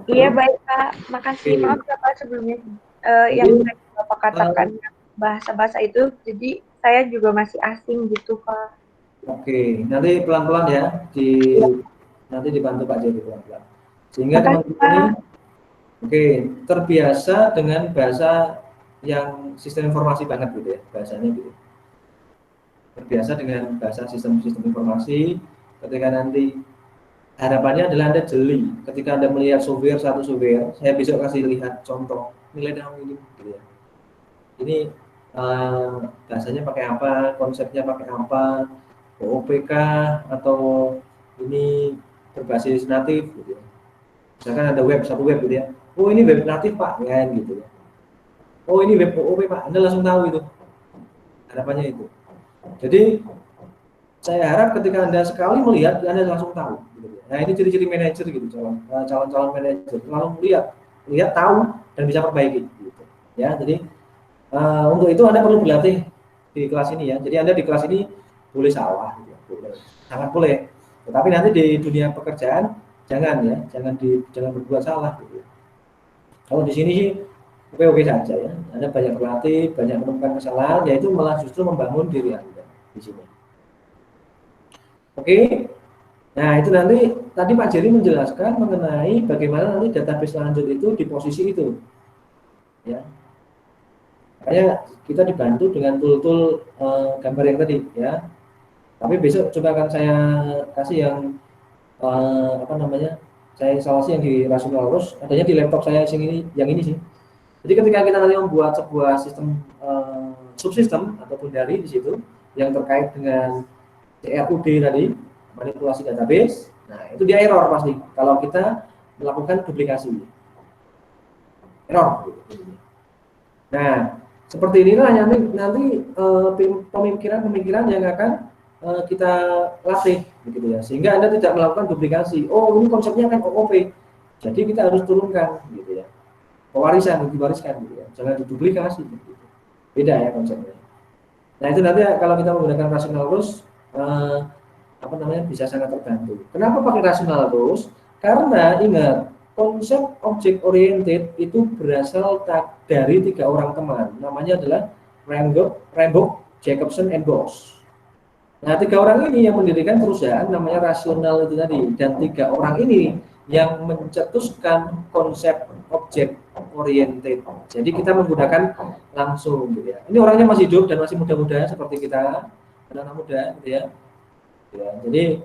Iya baik Pak, makasih. Maaf ya Pak sebelumnya yang Bapak katakan bahasa-bahasa itu, jadi saya juga masih asing gitu Pak. Oke, nanti pelan-pelan ya, nanti dibantu Pak Jadi pelan-pelan. Sehingga teman-teman ini terbiasa dengan bahasa yang sistem informasi banget gitu ya, bahasanya gitu. Terbiasa dengan bahasa sistem informasi, ketika nanti harapannya adalah Anda jeli. Ketika Anda melihat satu software, saya besok kasih lihat contoh nilai dalam ini gitu ya. Ini bahasanya pakai apa, konsepnya pakai apa, OOPK atau ini berbasis natif gitu ya. Misalkan ada satu web gitu ya. Oh ini web natif Pak, ya gitu ya. Oh ini web OOP Pak, Anda langsung tahu itu. Harapannya itu. Jadi saya harap ketika Anda sekali melihat, Anda langsung tahu. Gitu. Nah ini ciri-ciri manajer gitu, calon manajer langsung lihat tahu dan bisa perbaiki. Gitu. Ya, jadi untuk itu Anda perlu berlatih di kelas ini ya. Jadi Anda di kelas ini boleh salah, gitu. Sangat boleh. Tetapi nanti di dunia pekerjaan jangan ya, jangan berbuat salah. Gitu. Kalau di sini sih oke saja ya. Anda banyak berlatih, banyak menemukan kesalahan, yaitu malah justru membangun diri Anda di sini. Oke, nah itu nanti tadi Pak Jerry menjelaskan mengenai bagaimana nanti database lanjut itu di posisi itu, ya. Makanya kita dibantu dengan tool-tool gambar yang tadi, ya. Tapi besok coba akan saya kasih yang saya instalasi yang di rasional rules, adanya di laptop saya yang ini sih. Jadi ketika kita nanti membuat sebuah sistem subsistem ataupun dari di situ yang terkait dengan CRUD tadi, manipulasi database, Nah, itu dia error pasti kalau kita melakukan duplikasi. Error. Nah, seperti inilah nanti pemikiran yang akan kita latih begitu ya, sehingga Anda tidak melakukan duplikasi. Oh, ini konsepnya kan OOP, jadi kita harus turunkan gitu ya, pewarisan diwariskan gitu ya, jangan diduplikasi gitu. Beda ya konsepnya. Nah, itu nanti kalau kita menggunakan rasional rules bisa sangat terbantu. Kenapa pakai rasional rules? Karena ingat, konsep object oriented itu berasal dari 3 orang teman, namanya adalah Rambo, Jacobson, and Boss. Nah, 3 orang ini yang mendirikan perusahaan namanya rasional itu tadi, dan 3 orang ini yang mencetuskan konsep object oriented. Jadi kita menggunakan langsung gitu ya. Ini orangnya masih hidup dan masih muda-muda seperti kita, anak-anak muda gitu ya. Jadi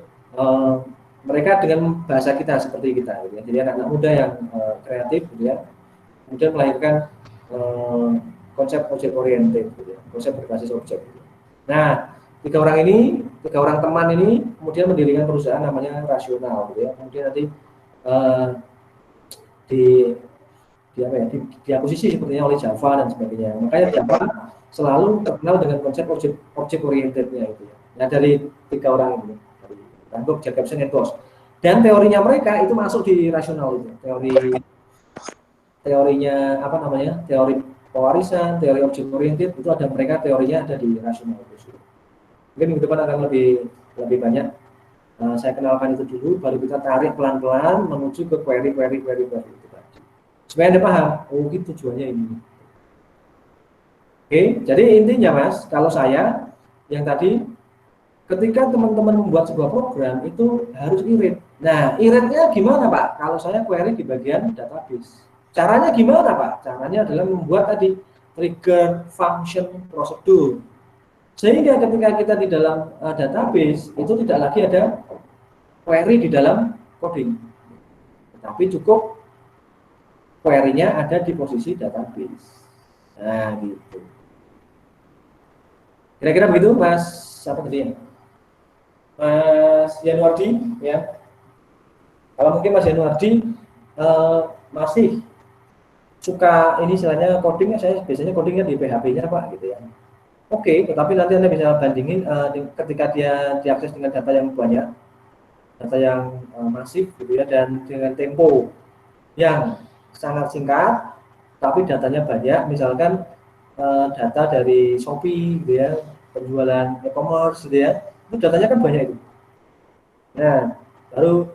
mereka dengan bahasa kita seperti kita gitu ya. Jadi anak-anak muda yang kreatif gitu ya. Kemudian melahirkan konsep object oriented gitu ya. Konsep berbasis objek gitu. Nah, 3 orang teman ini kemudian mendirikan perusahaan namanya rasional gitu ya. Kemudian nanti diakuisisi sepertinya oleh Java dan sebagainya. Makanya Java selalu terkenal dengan konsep object orientednya itu ya. Nah, dari 3 orang ini, Rambo, Jacobson, and Boss. Dan teorinya mereka itu masuk di rasional itu. Teorinya teori pewarisan, teori object oriented itu ada, mereka teorinya ada di rasional itu. Mungkin minggu depan akan lebih banyak. Saya kenalkan itu dulu, baru kita tarik pelan-pelan menuju ke query itu tadi. Supaya Anda paham, oh gitu tujuannya ini. Oke, jadi intinya Mas, kalau saya yang tadi, ketika teman-teman membuat sebuah program itu harus irit. Nah, iritnya gimana Pak? Kalau saya query di bagian database. Caranya gimana Pak? Caranya adalah membuat tadi trigger, function, prosedur. Sehingga ketika kita di dalam database itu tidak lagi ada query di dalam coding, tapi cukup query-nya ada di posisi database. Nah, gitu. Kira-kira begitu, Mas. Siapa tadi ya? Mas Yanuardi, ya. Kalau mungkin Mas Yanuardi masih suka ini istilahnya codingnya, saya biasanya codingnya di PHP-nya Pak, gitu ya. Oke, tetapi nanti Anda bisa bandingin ketika dia diakses dengan data yang banyak, data yang masif gitu ya, dan dengan tempo yang sangat singkat, tapi datanya banyak, misalkan data dari Shopee gitu ya, penjualan e-commerce gitu ya, itu datanya kan banyak itu. Nah, baru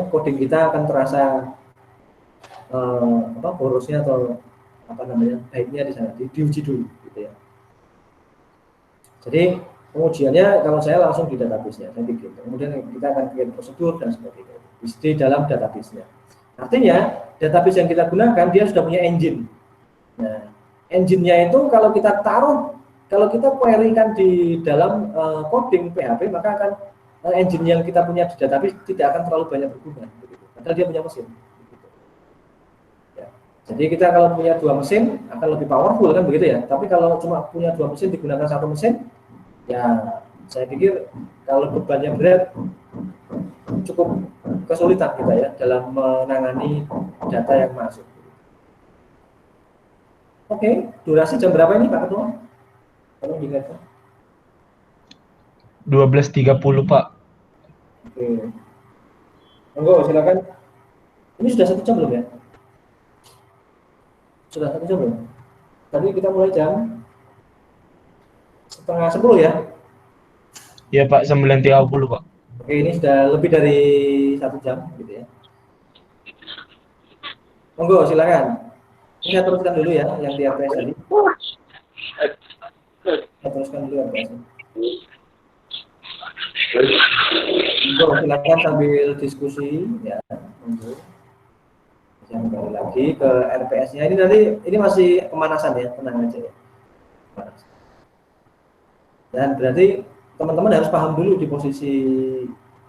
coding kita akan terasa borosnya atau baiknya di sana, diuji dulu gitu ya. Jadi pengujiannya kalau saya langsung di database-nya, saya bikin. Kemudian kita akan bikin prosedur dan sebagainya di dalam database-nya. Artinya database yang kita gunakan dia sudah punya engine. Nah, engine-nya itu kalau kita query-kan di dalam coding PHP, maka akan engine yang kita punya di database tidak akan terlalu banyak berguna. Begitu. Padahal dia punya mesin. Jadi kita kalau punya 2 mesin akan lebih powerful kan begitu ya. Tapi kalau cuma punya 2 mesin digunakan 1 mesin, ya saya pikir kalau bebannya berat cukup kesulitan kita ya dalam menangani data yang masuk. Oke, durasi jam berapa ini Pak Ketua? Tolong diingatkan. 12.30 Pak. Oke. Monggo silakan. Ini sudah 1 jam belum ya? Sudah 1 jam belum? Tadi kita mulai jam 9:30 ya? Iya Pak, 9.30 Pak. Oke, ini sudah lebih dari 1 jam gitu ya. Monggo silakan. Ini saya teruskan dulu ya yang di RPS tadi. Saya teruskan dulu RPS. Monggo silakan sambil diskusi ya. Monggo. Yang kembali lagi ke RPS-nya ini masih pemanasan ya, tenang aja ya. Dan berarti teman-teman harus paham dulu di posisi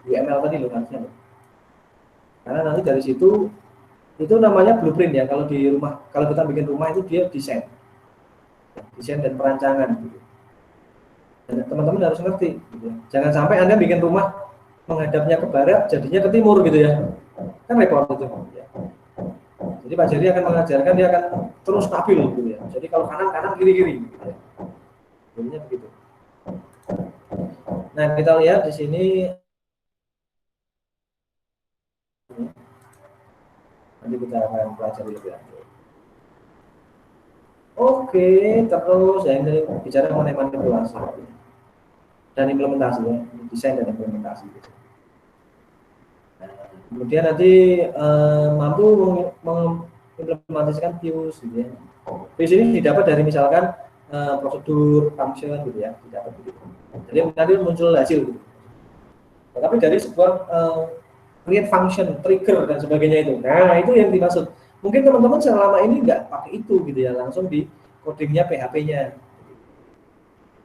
UML tadi loh harusnya. Karena nanti dari situ itu namanya blueprint ya. Kalau kita bikin rumah itu dia desain dan perancangan gitu. Dan teman-teman harus ngerti gitu. Jangan sampai Anda bikin rumah menghadapnya ke barat, jadinya ke timur gitu ya. Kan repot itu. Ya. Jadi Pak Jerry akan mengajarkan, dia akan terus stabil gitu ya. Jadi kalau kanan kiri gitu ya. Jadinya begitu. Nah, kita lihat di sini nanti kita akan pelajari lebih lanjut. Oke, terus ya ini bicara mengenai manipulasi dan implementasi ya, desain dan implementasi. Nah, kemudian nanti mampu mengimplementasikan views gitu ya. Views ini didapat dari misalkan prosedur, function gitu ya, didapat gitu. Jadi nanti muncul hasil gitu. Tetapi dari sebuah create function, trigger dan sebagainya itu. Nah, itu yang dimaksud. Mungkin teman-teman selama ini nggak pakai itu gitu ya, langsung di codingnya PHP-nya.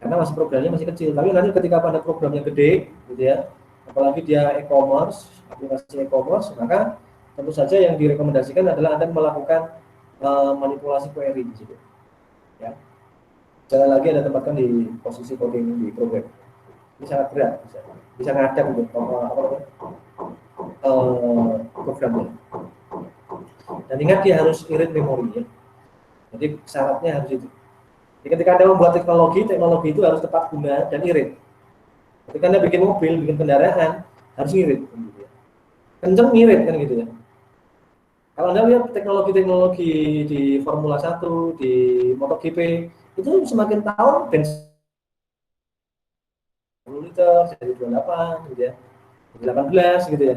Karena masih programnya masih kecil. Tapi nanti ketika pada programnya gede gitu ya, apalagi dia e-commerce, aplikasi e-commerce, maka tentu saja yang direkomendasikan adalah Anda melakukan manipulasi query di situ. Ya. Jangan lagi Anda tempatkan di posisi coding di program. Ini sangat berat, bisa ngadap untuk programnya. Dan ingat dia harus irit memori ya. Jadi syaratnya harus itu. Jadi ketika Anda membuat teknologi itu harus tepat guna dan irit. Ketika Anda bikin mobil, bikin kendaraan, harus irit. Gitu ya. Kenceng irit kan gitu ya. Kalau Anda lihat teknologi-teknologi di Formula 1, di MotoGP, itu semakin tahun bensin 10 liter, jadi 28 gitu ya. 18 gitu ya.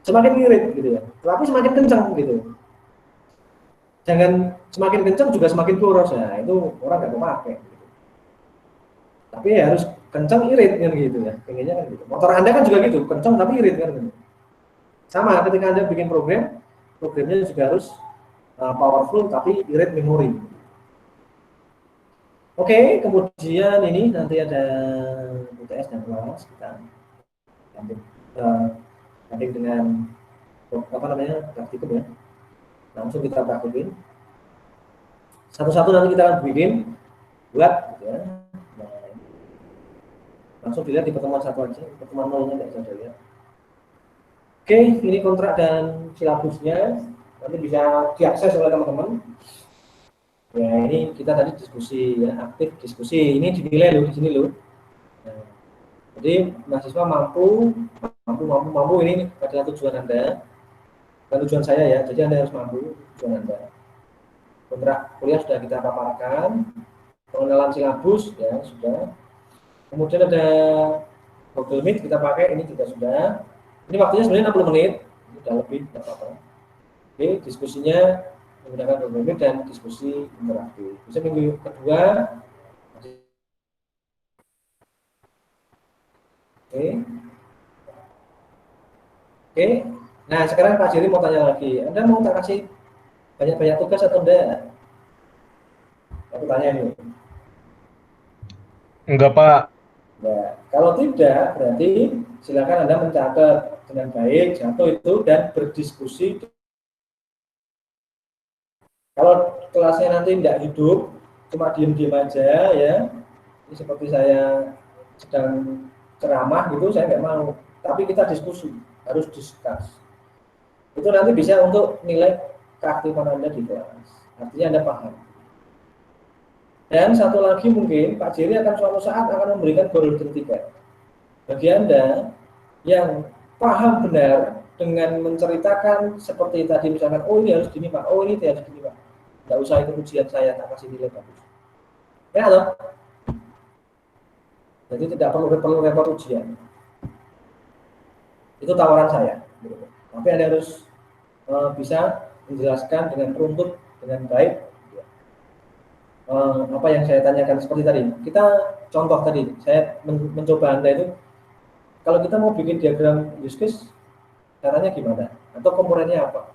Semakin irit gitu ya. Tapi semakin kencang gitu. Jangan semakin kencang juga semakin boros ya. Itu orang nggak mau pakai. Gitu. Tapi ya harus kencang irit kan gitu ya. Pengennya kan gitu. Motor Anda kan juga gitu, kencang tapi irit kan gitu. Sama ketika Anda bikin programnya juga harus powerful tapi irit memori. Oke, kemudian ini nanti ada UTS dan UAS kita nanti dengan apa namanya praktikum ya. Langsung kita praktikin. Satu-satu nanti kita akan bikin buat gitu ya. Nah, langsung dilihat di pertemuan satu aja, pertemuan nolnya nggak bisa dilihat. Oke, ini kontrak dan silabusnya nanti bisa diakses oleh teman-teman. Ya, ini kita tadi diskusi ya, aktif diskusi. Ini dinilai loh di sini loh. Nah, jadi mahasiswa mampu ini adalah tujuan Anda. Bukan tujuan saya ya, jadi Anda harus mampu tujuan Anda. Kontrak kuliah sudah kita paparkan, pengenalan silabus ya sudah. Kemudian ada Google Meet kita pakai, ini juga sudah. Ini waktunya sebenarnya 60 menit, ini sudah lebih, tidak apa-apa. Oke, diskusinya menggunakan Google Meet dan diskusi interaktif. Bisa minggu kedua. Oke. Nah, sekarang Pak Jerry mau tanya lagi. Anda mau tak kasih banyak-banyak tugas atau enggak? Aku tanya ini. Enggak, Pak. Nah, kalau tidak, berarti silakan Anda mencatat dengan baik, jatuh itu, dan berdiskusi. Kalau kelasnya nanti tidak hidup, cuma diem-diem aja ya, ini seperti saya sedang ceramah gitu, saya nggak mau. Tapi kita diskusi, harus discuss. Itu nanti bisa untuk nilai keaktifan Anda di kelas. Artinya Anda paham. Dan satu lagi mungkin Pak Jerry akan suatu saat akan memberikan golden ticket bagi Anda yang paham benar dengan menceritakan seperti tadi misalkan, oh ini harus gini Pak, oh ini harus gini Pak. Nggak usah ikut ujian saya, tak kasih nilai bagus. Ya atau? Jadi tidak perlu repot ujian. Itu tawaran saya. Tapi Anda harus bisa menjelaskan dengan runtut, dengan baik. Apa yang saya tanyakan seperti tadi. Kita contoh tadi, saya mencoba Anda itu, kalau kita mau bikin diagram use case, caranya gimana? Atau komponennya apa?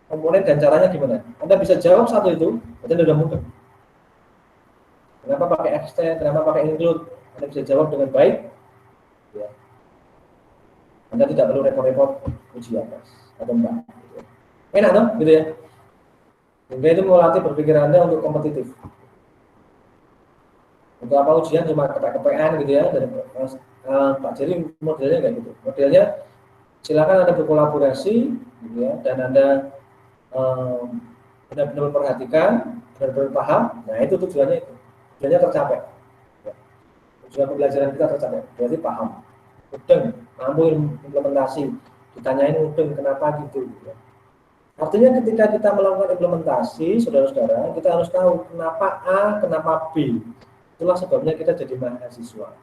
Komponen dan caranya gimana? Anda bisa jawab satu itu, berarti Anda sudah mudah. Kenapa pakai extend, kenapa pakai include? Anda bisa jawab dengan baik. Ya. Anda tidak perlu repot-repot ujian atau enggak. Enak dong, gitu ya. Sehingga itu melatih berpikir Anda untuk kompetitif. Untuk apa ujian cuma kepek-kepekan gitu ya, dan Pak Jerry modelnya kayak gitu. Modelnya silakan Anda berkolaborasi, gitu ya, dan Anda benar-benar memperhatikan, benar-benar paham. Nah itu tujuannya tercapai. Ya. Tujuan pembelajaran kita tercapai, berarti paham, mudeng, mampu implementasi. Ditanyain mudeng kenapa gitu. Ya. Artinya ketika kita melakukan implementasi, saudara-saudara, kita harus tahu kenapa A, kenapa B. Itulah sebabnya kita jadi mahasiswa.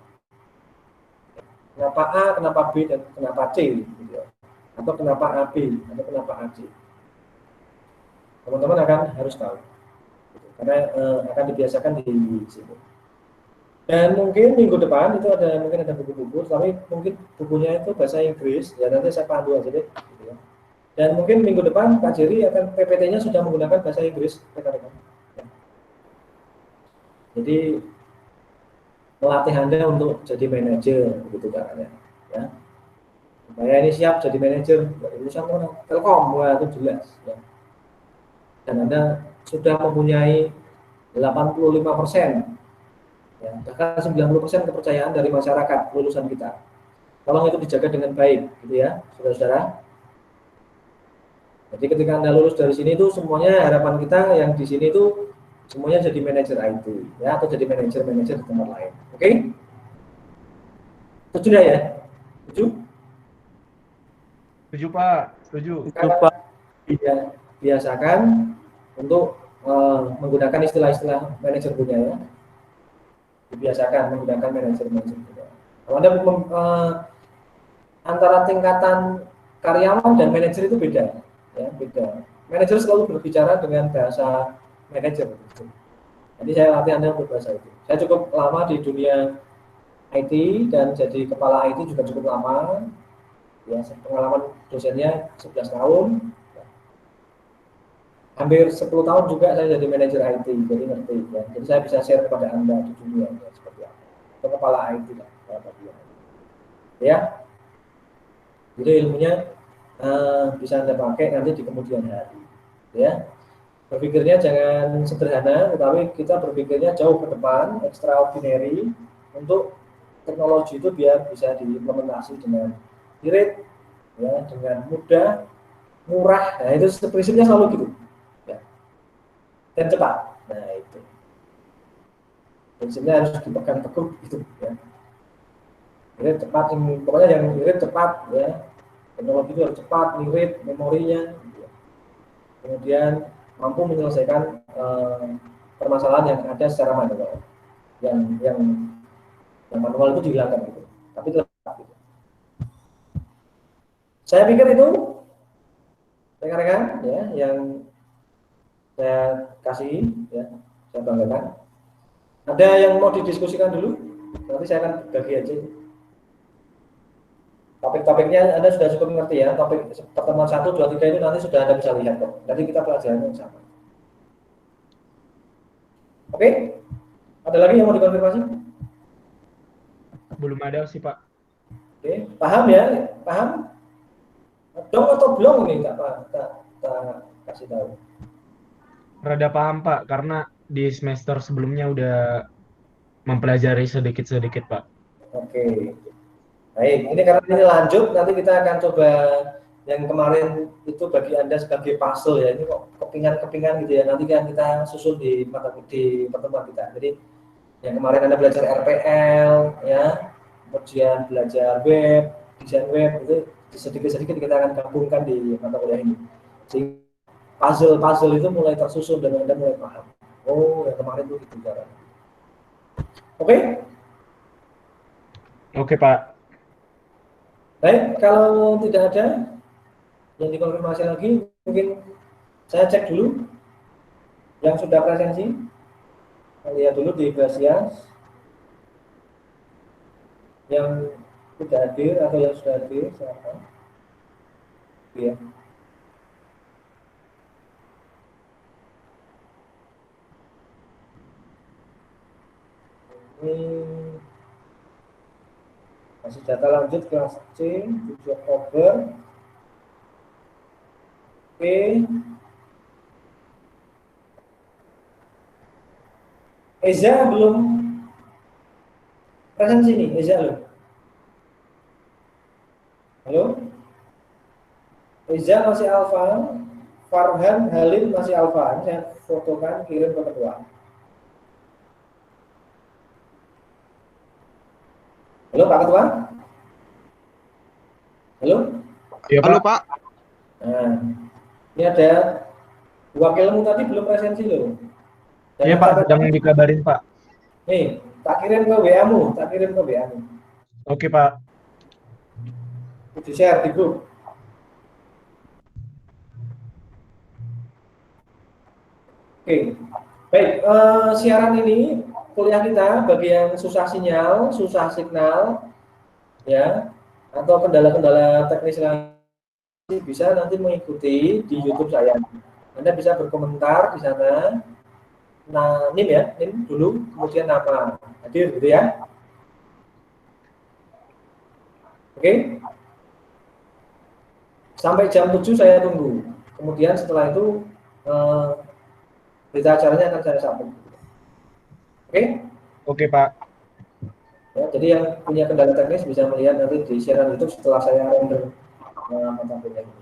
Kenapa A, kenapa B, dan kenapa C, gitu ya. Atau kenapa AB, atau kenapa AC. Teman-teman harus tahu, gitu. Karena akan dibiasakan di sini. Dan mungkin minggu depan itu mungkin ada buku-buku, tapi mungkin bukunya itu bahasa Inggris, ya nanti saya pandu aja deh. Gitu ya. Dan mungkin minggu depan Pak Jerry akan PPT-nya sudah menggunakan bahasa Inggris, rekan-rekan. Ya. Jadi melatih Anda untuk jadi manajer, begitu caranya. Ya. Supaya ini siap jadi manajer, urusan mana? Telkom, wah itu jelas. Ya. Dan Anda sudah mempunyai 85%, ya, bahkan 90% kepercayaan dari masyarakat lulusan kita. Tolong itu dijaga dengan baik, gitu ya, saudara-saudara. Jadi ketika Anda lulus dari sini itu semuanya harapan kita yang di sini itu semuanya jadi manajer IT, ya, atau jadi manajer di tempat lain. Oke? Setuju ya? Setuju? Setuju Pak, setuju. Pak. Ya, biasakan untuk menggunakan istilah-istilah manajer punya ya. Dibiasakan menggunakan manajer punya. Kalau Anda antara tingkatan karyawan dan manajer itu beda, ya, beda. Manajer selalu berbicara dengan bahasa manajer. Gitu. Jadi saya latih Anda berbahasa itu. Saya cukup lama di dunia IT dan jadi kepala IT juga cukup lama. Ya, pengalaman dosennya 11 tahun. Hampir 10 tahun juga saya jadi manajer IT, jadi ngerti. Ya. Jadi saya bisa share kepada Anda di dunia ya, seperti apa. Atau kepala IT lah, ya. Jadi ilmunya bisa Anda pakai nanti di kemudian hari. Ya. Berpikirnya jangan sederhana, tetapi kita berpikirnya jauh ke depan, extraordinary, untuk teknologi itu biar bisa diimplementasi dengan irit, ya, dengan mudah, murah. Nah itu prinsipnya selalu gitu, ya. Dan cepat. Nah itu prinsipnya harus dipegang teguh gitu, ya. Irit cepat, pokoknya yang irit cepat, ya. Teknologi itu harus cepat, irit, memorinya, gitu. Kemudian mampu menyelesaikan permasalahan yang ada secara manual. Yang manual itu dihilangkan gitu. Tapi tetap gitu. Saya pikir itu rekan-rekan ya yang saya kasih ya, saya banggakan. Ada yang mau didiskusikan dulu? Nanti saya akan bagi aja. Topik-topiknya Anda sudah cukup mengerti ya. Topik pertemuan 1, 2, 3 itu nanti sudah Anda bisa lihat kok. Nanti kita pelajaran yang sama. Oke? Ada lagi yang mau dikonfirmasi? Belum ada sih Pak. Oke, paham ya? Paham? Dong atau belum nih tak kasih tahu? Rada paham Pak, karena di semester sebelumnya udah mempelajari sedikit-sedikit Pak. Oke. Baik, ini karena ini lanjut, nanti kita akan coba yang kemarin itu bagi Anda sebagai puzzle ya. Ini kok kepingan-kepingan gitu ya. Nanti kan kita susun di pertemuan kita. Jadi yang kemarin Anda belajar RPL ya, kemudian belajar web, desain web, itu sedikit-sedikit kita akan gabungkan di mata kuliah ini. Sehingga puzzle itu mulai tersusun dan Anda mulai paham. Oh, yang kemarin itu gitu caranya. Oke? Oke Pak. Baik, kalau tidak ada yang dikonfirmasi lagi, mungkin saya cek dulu yang sudah presensi. Lihat dulu di Grasias yang tidak hadir atau yang sudah hadir siapa? Ya. Ini masih data lanjut kelas C 7 Oktober. Oke. Eza belum presensi nih, Eza belum. Reza masih alfa, Farhan, Halim masih alfa. Ini saya fotokan, kirim ke ketua. Halo Pak Ketua? Halo? Iya, Halo, Pak. Pak. Nah, ini ada wakilmu tadi belum presensi loh. Iya, Pak, sedang dikabarin, Pak. Nih, tak kirim ke WA-mu, tak kirim ke WA-mu. Oke, Pak. Di share di grup. Oke, baik. Siaran ini kuliah kita bagi yang susah sinyal, susah signal, ya, atau kendala-kendala teknis lain bisa nanti mengikuti di YouTube saya. Anda bisa berkomentar di sana. Nah, NIM ya, NIM dulu, kemudian nama hadir gitu ya. Oke. Sampai jam 7 saya tunggu. Kemudian setelah itu berita acaranya akan saya sampaikan. Oke? Oke, Pak. Ya, jadi yang punya kendala teknis bisa melihat nanti di siaran YouTube setelah saya render mata kuliah ini.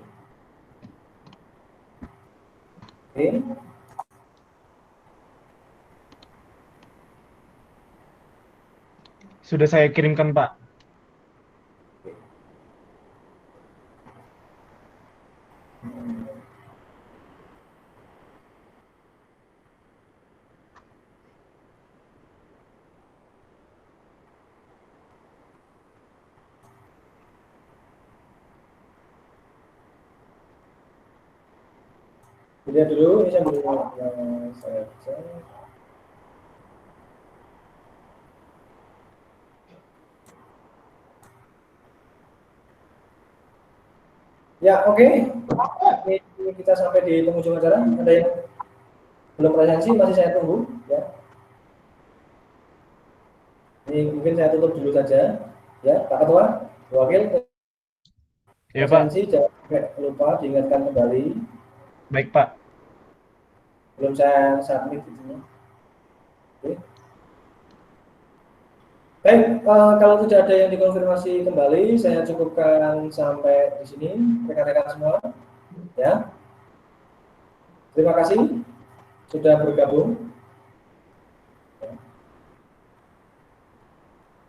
Oke. Sudah saya kirimkan, Pak. Lihat dulu, ini saya belum saya cek. Ya, oke. Ini kita sampai di penghujung acara. Ada yang belum presensi, masih saya tunggu. Ya. Ini mungkin saya tutup dulu saja. Ya, Pak Ketua, Wakil. Ya, Pak. Presensi, jangan sampai lupa diingatkan kembali. Baik, Pak. Belum saya submit gitu. Oke. Baik, kalau tidak ada yang dikonfirmasi kembali, saya cukupkan sampai di sini, rekan-rekan semua. Ya, terima kasih sudah bergabung.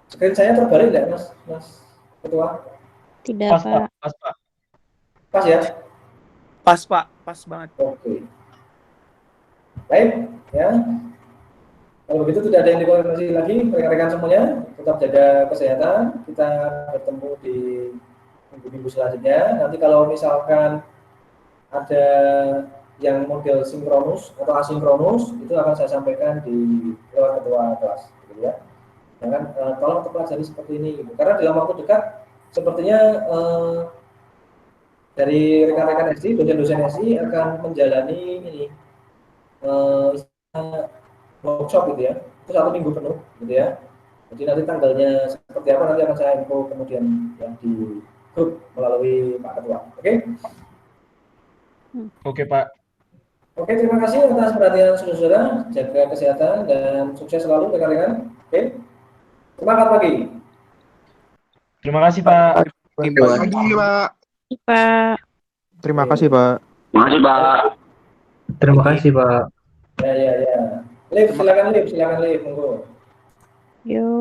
Screen saya terbalik nggak, Mas Ketua? Tidak, Pas, Pak. Pak. Pas, Pak. Pas ya? Pas, Pak. Pas banget. Oke. Baik, ya. Kalau begitu tidak ada yang dikonfirmasi lagi, rekan-rekan semuanya tetap jaga kesehatan. Kita bertemu di minggu-minggu selanjutnya. Nanti kalau misalkan ada yang model sinkronus atau asinkronus, itu akan saya sampaikan di lewat ketua kelas, gitu ya. Jangan tolong pelajari seperti ini, gitu. Karena dalam waktu dekat sepertinya dari rekan-rekan SD, dosen-dosen SD akan menjalani ini workshop gitu ya, itu 1 minggu penuh gitu ya. Jadi nanti tanggalnya seperti apa nanti akan saya info kemudian yang di grup melalui Pak Ketua. Oke? Oke, Pak. Oke, terima kasih atas perhatian saudara-saudara. Jaga kesehatan dan sukses selalu rekan-rekan. Oke? Semangat pagi. Terima kasih, Pak. Terima kasih, Pak. Pak. Terima kasih, Pak. Makasih, Pak. Terima kasih, Pak. Ya. Liv, silakan Liv, monggo. Yuk.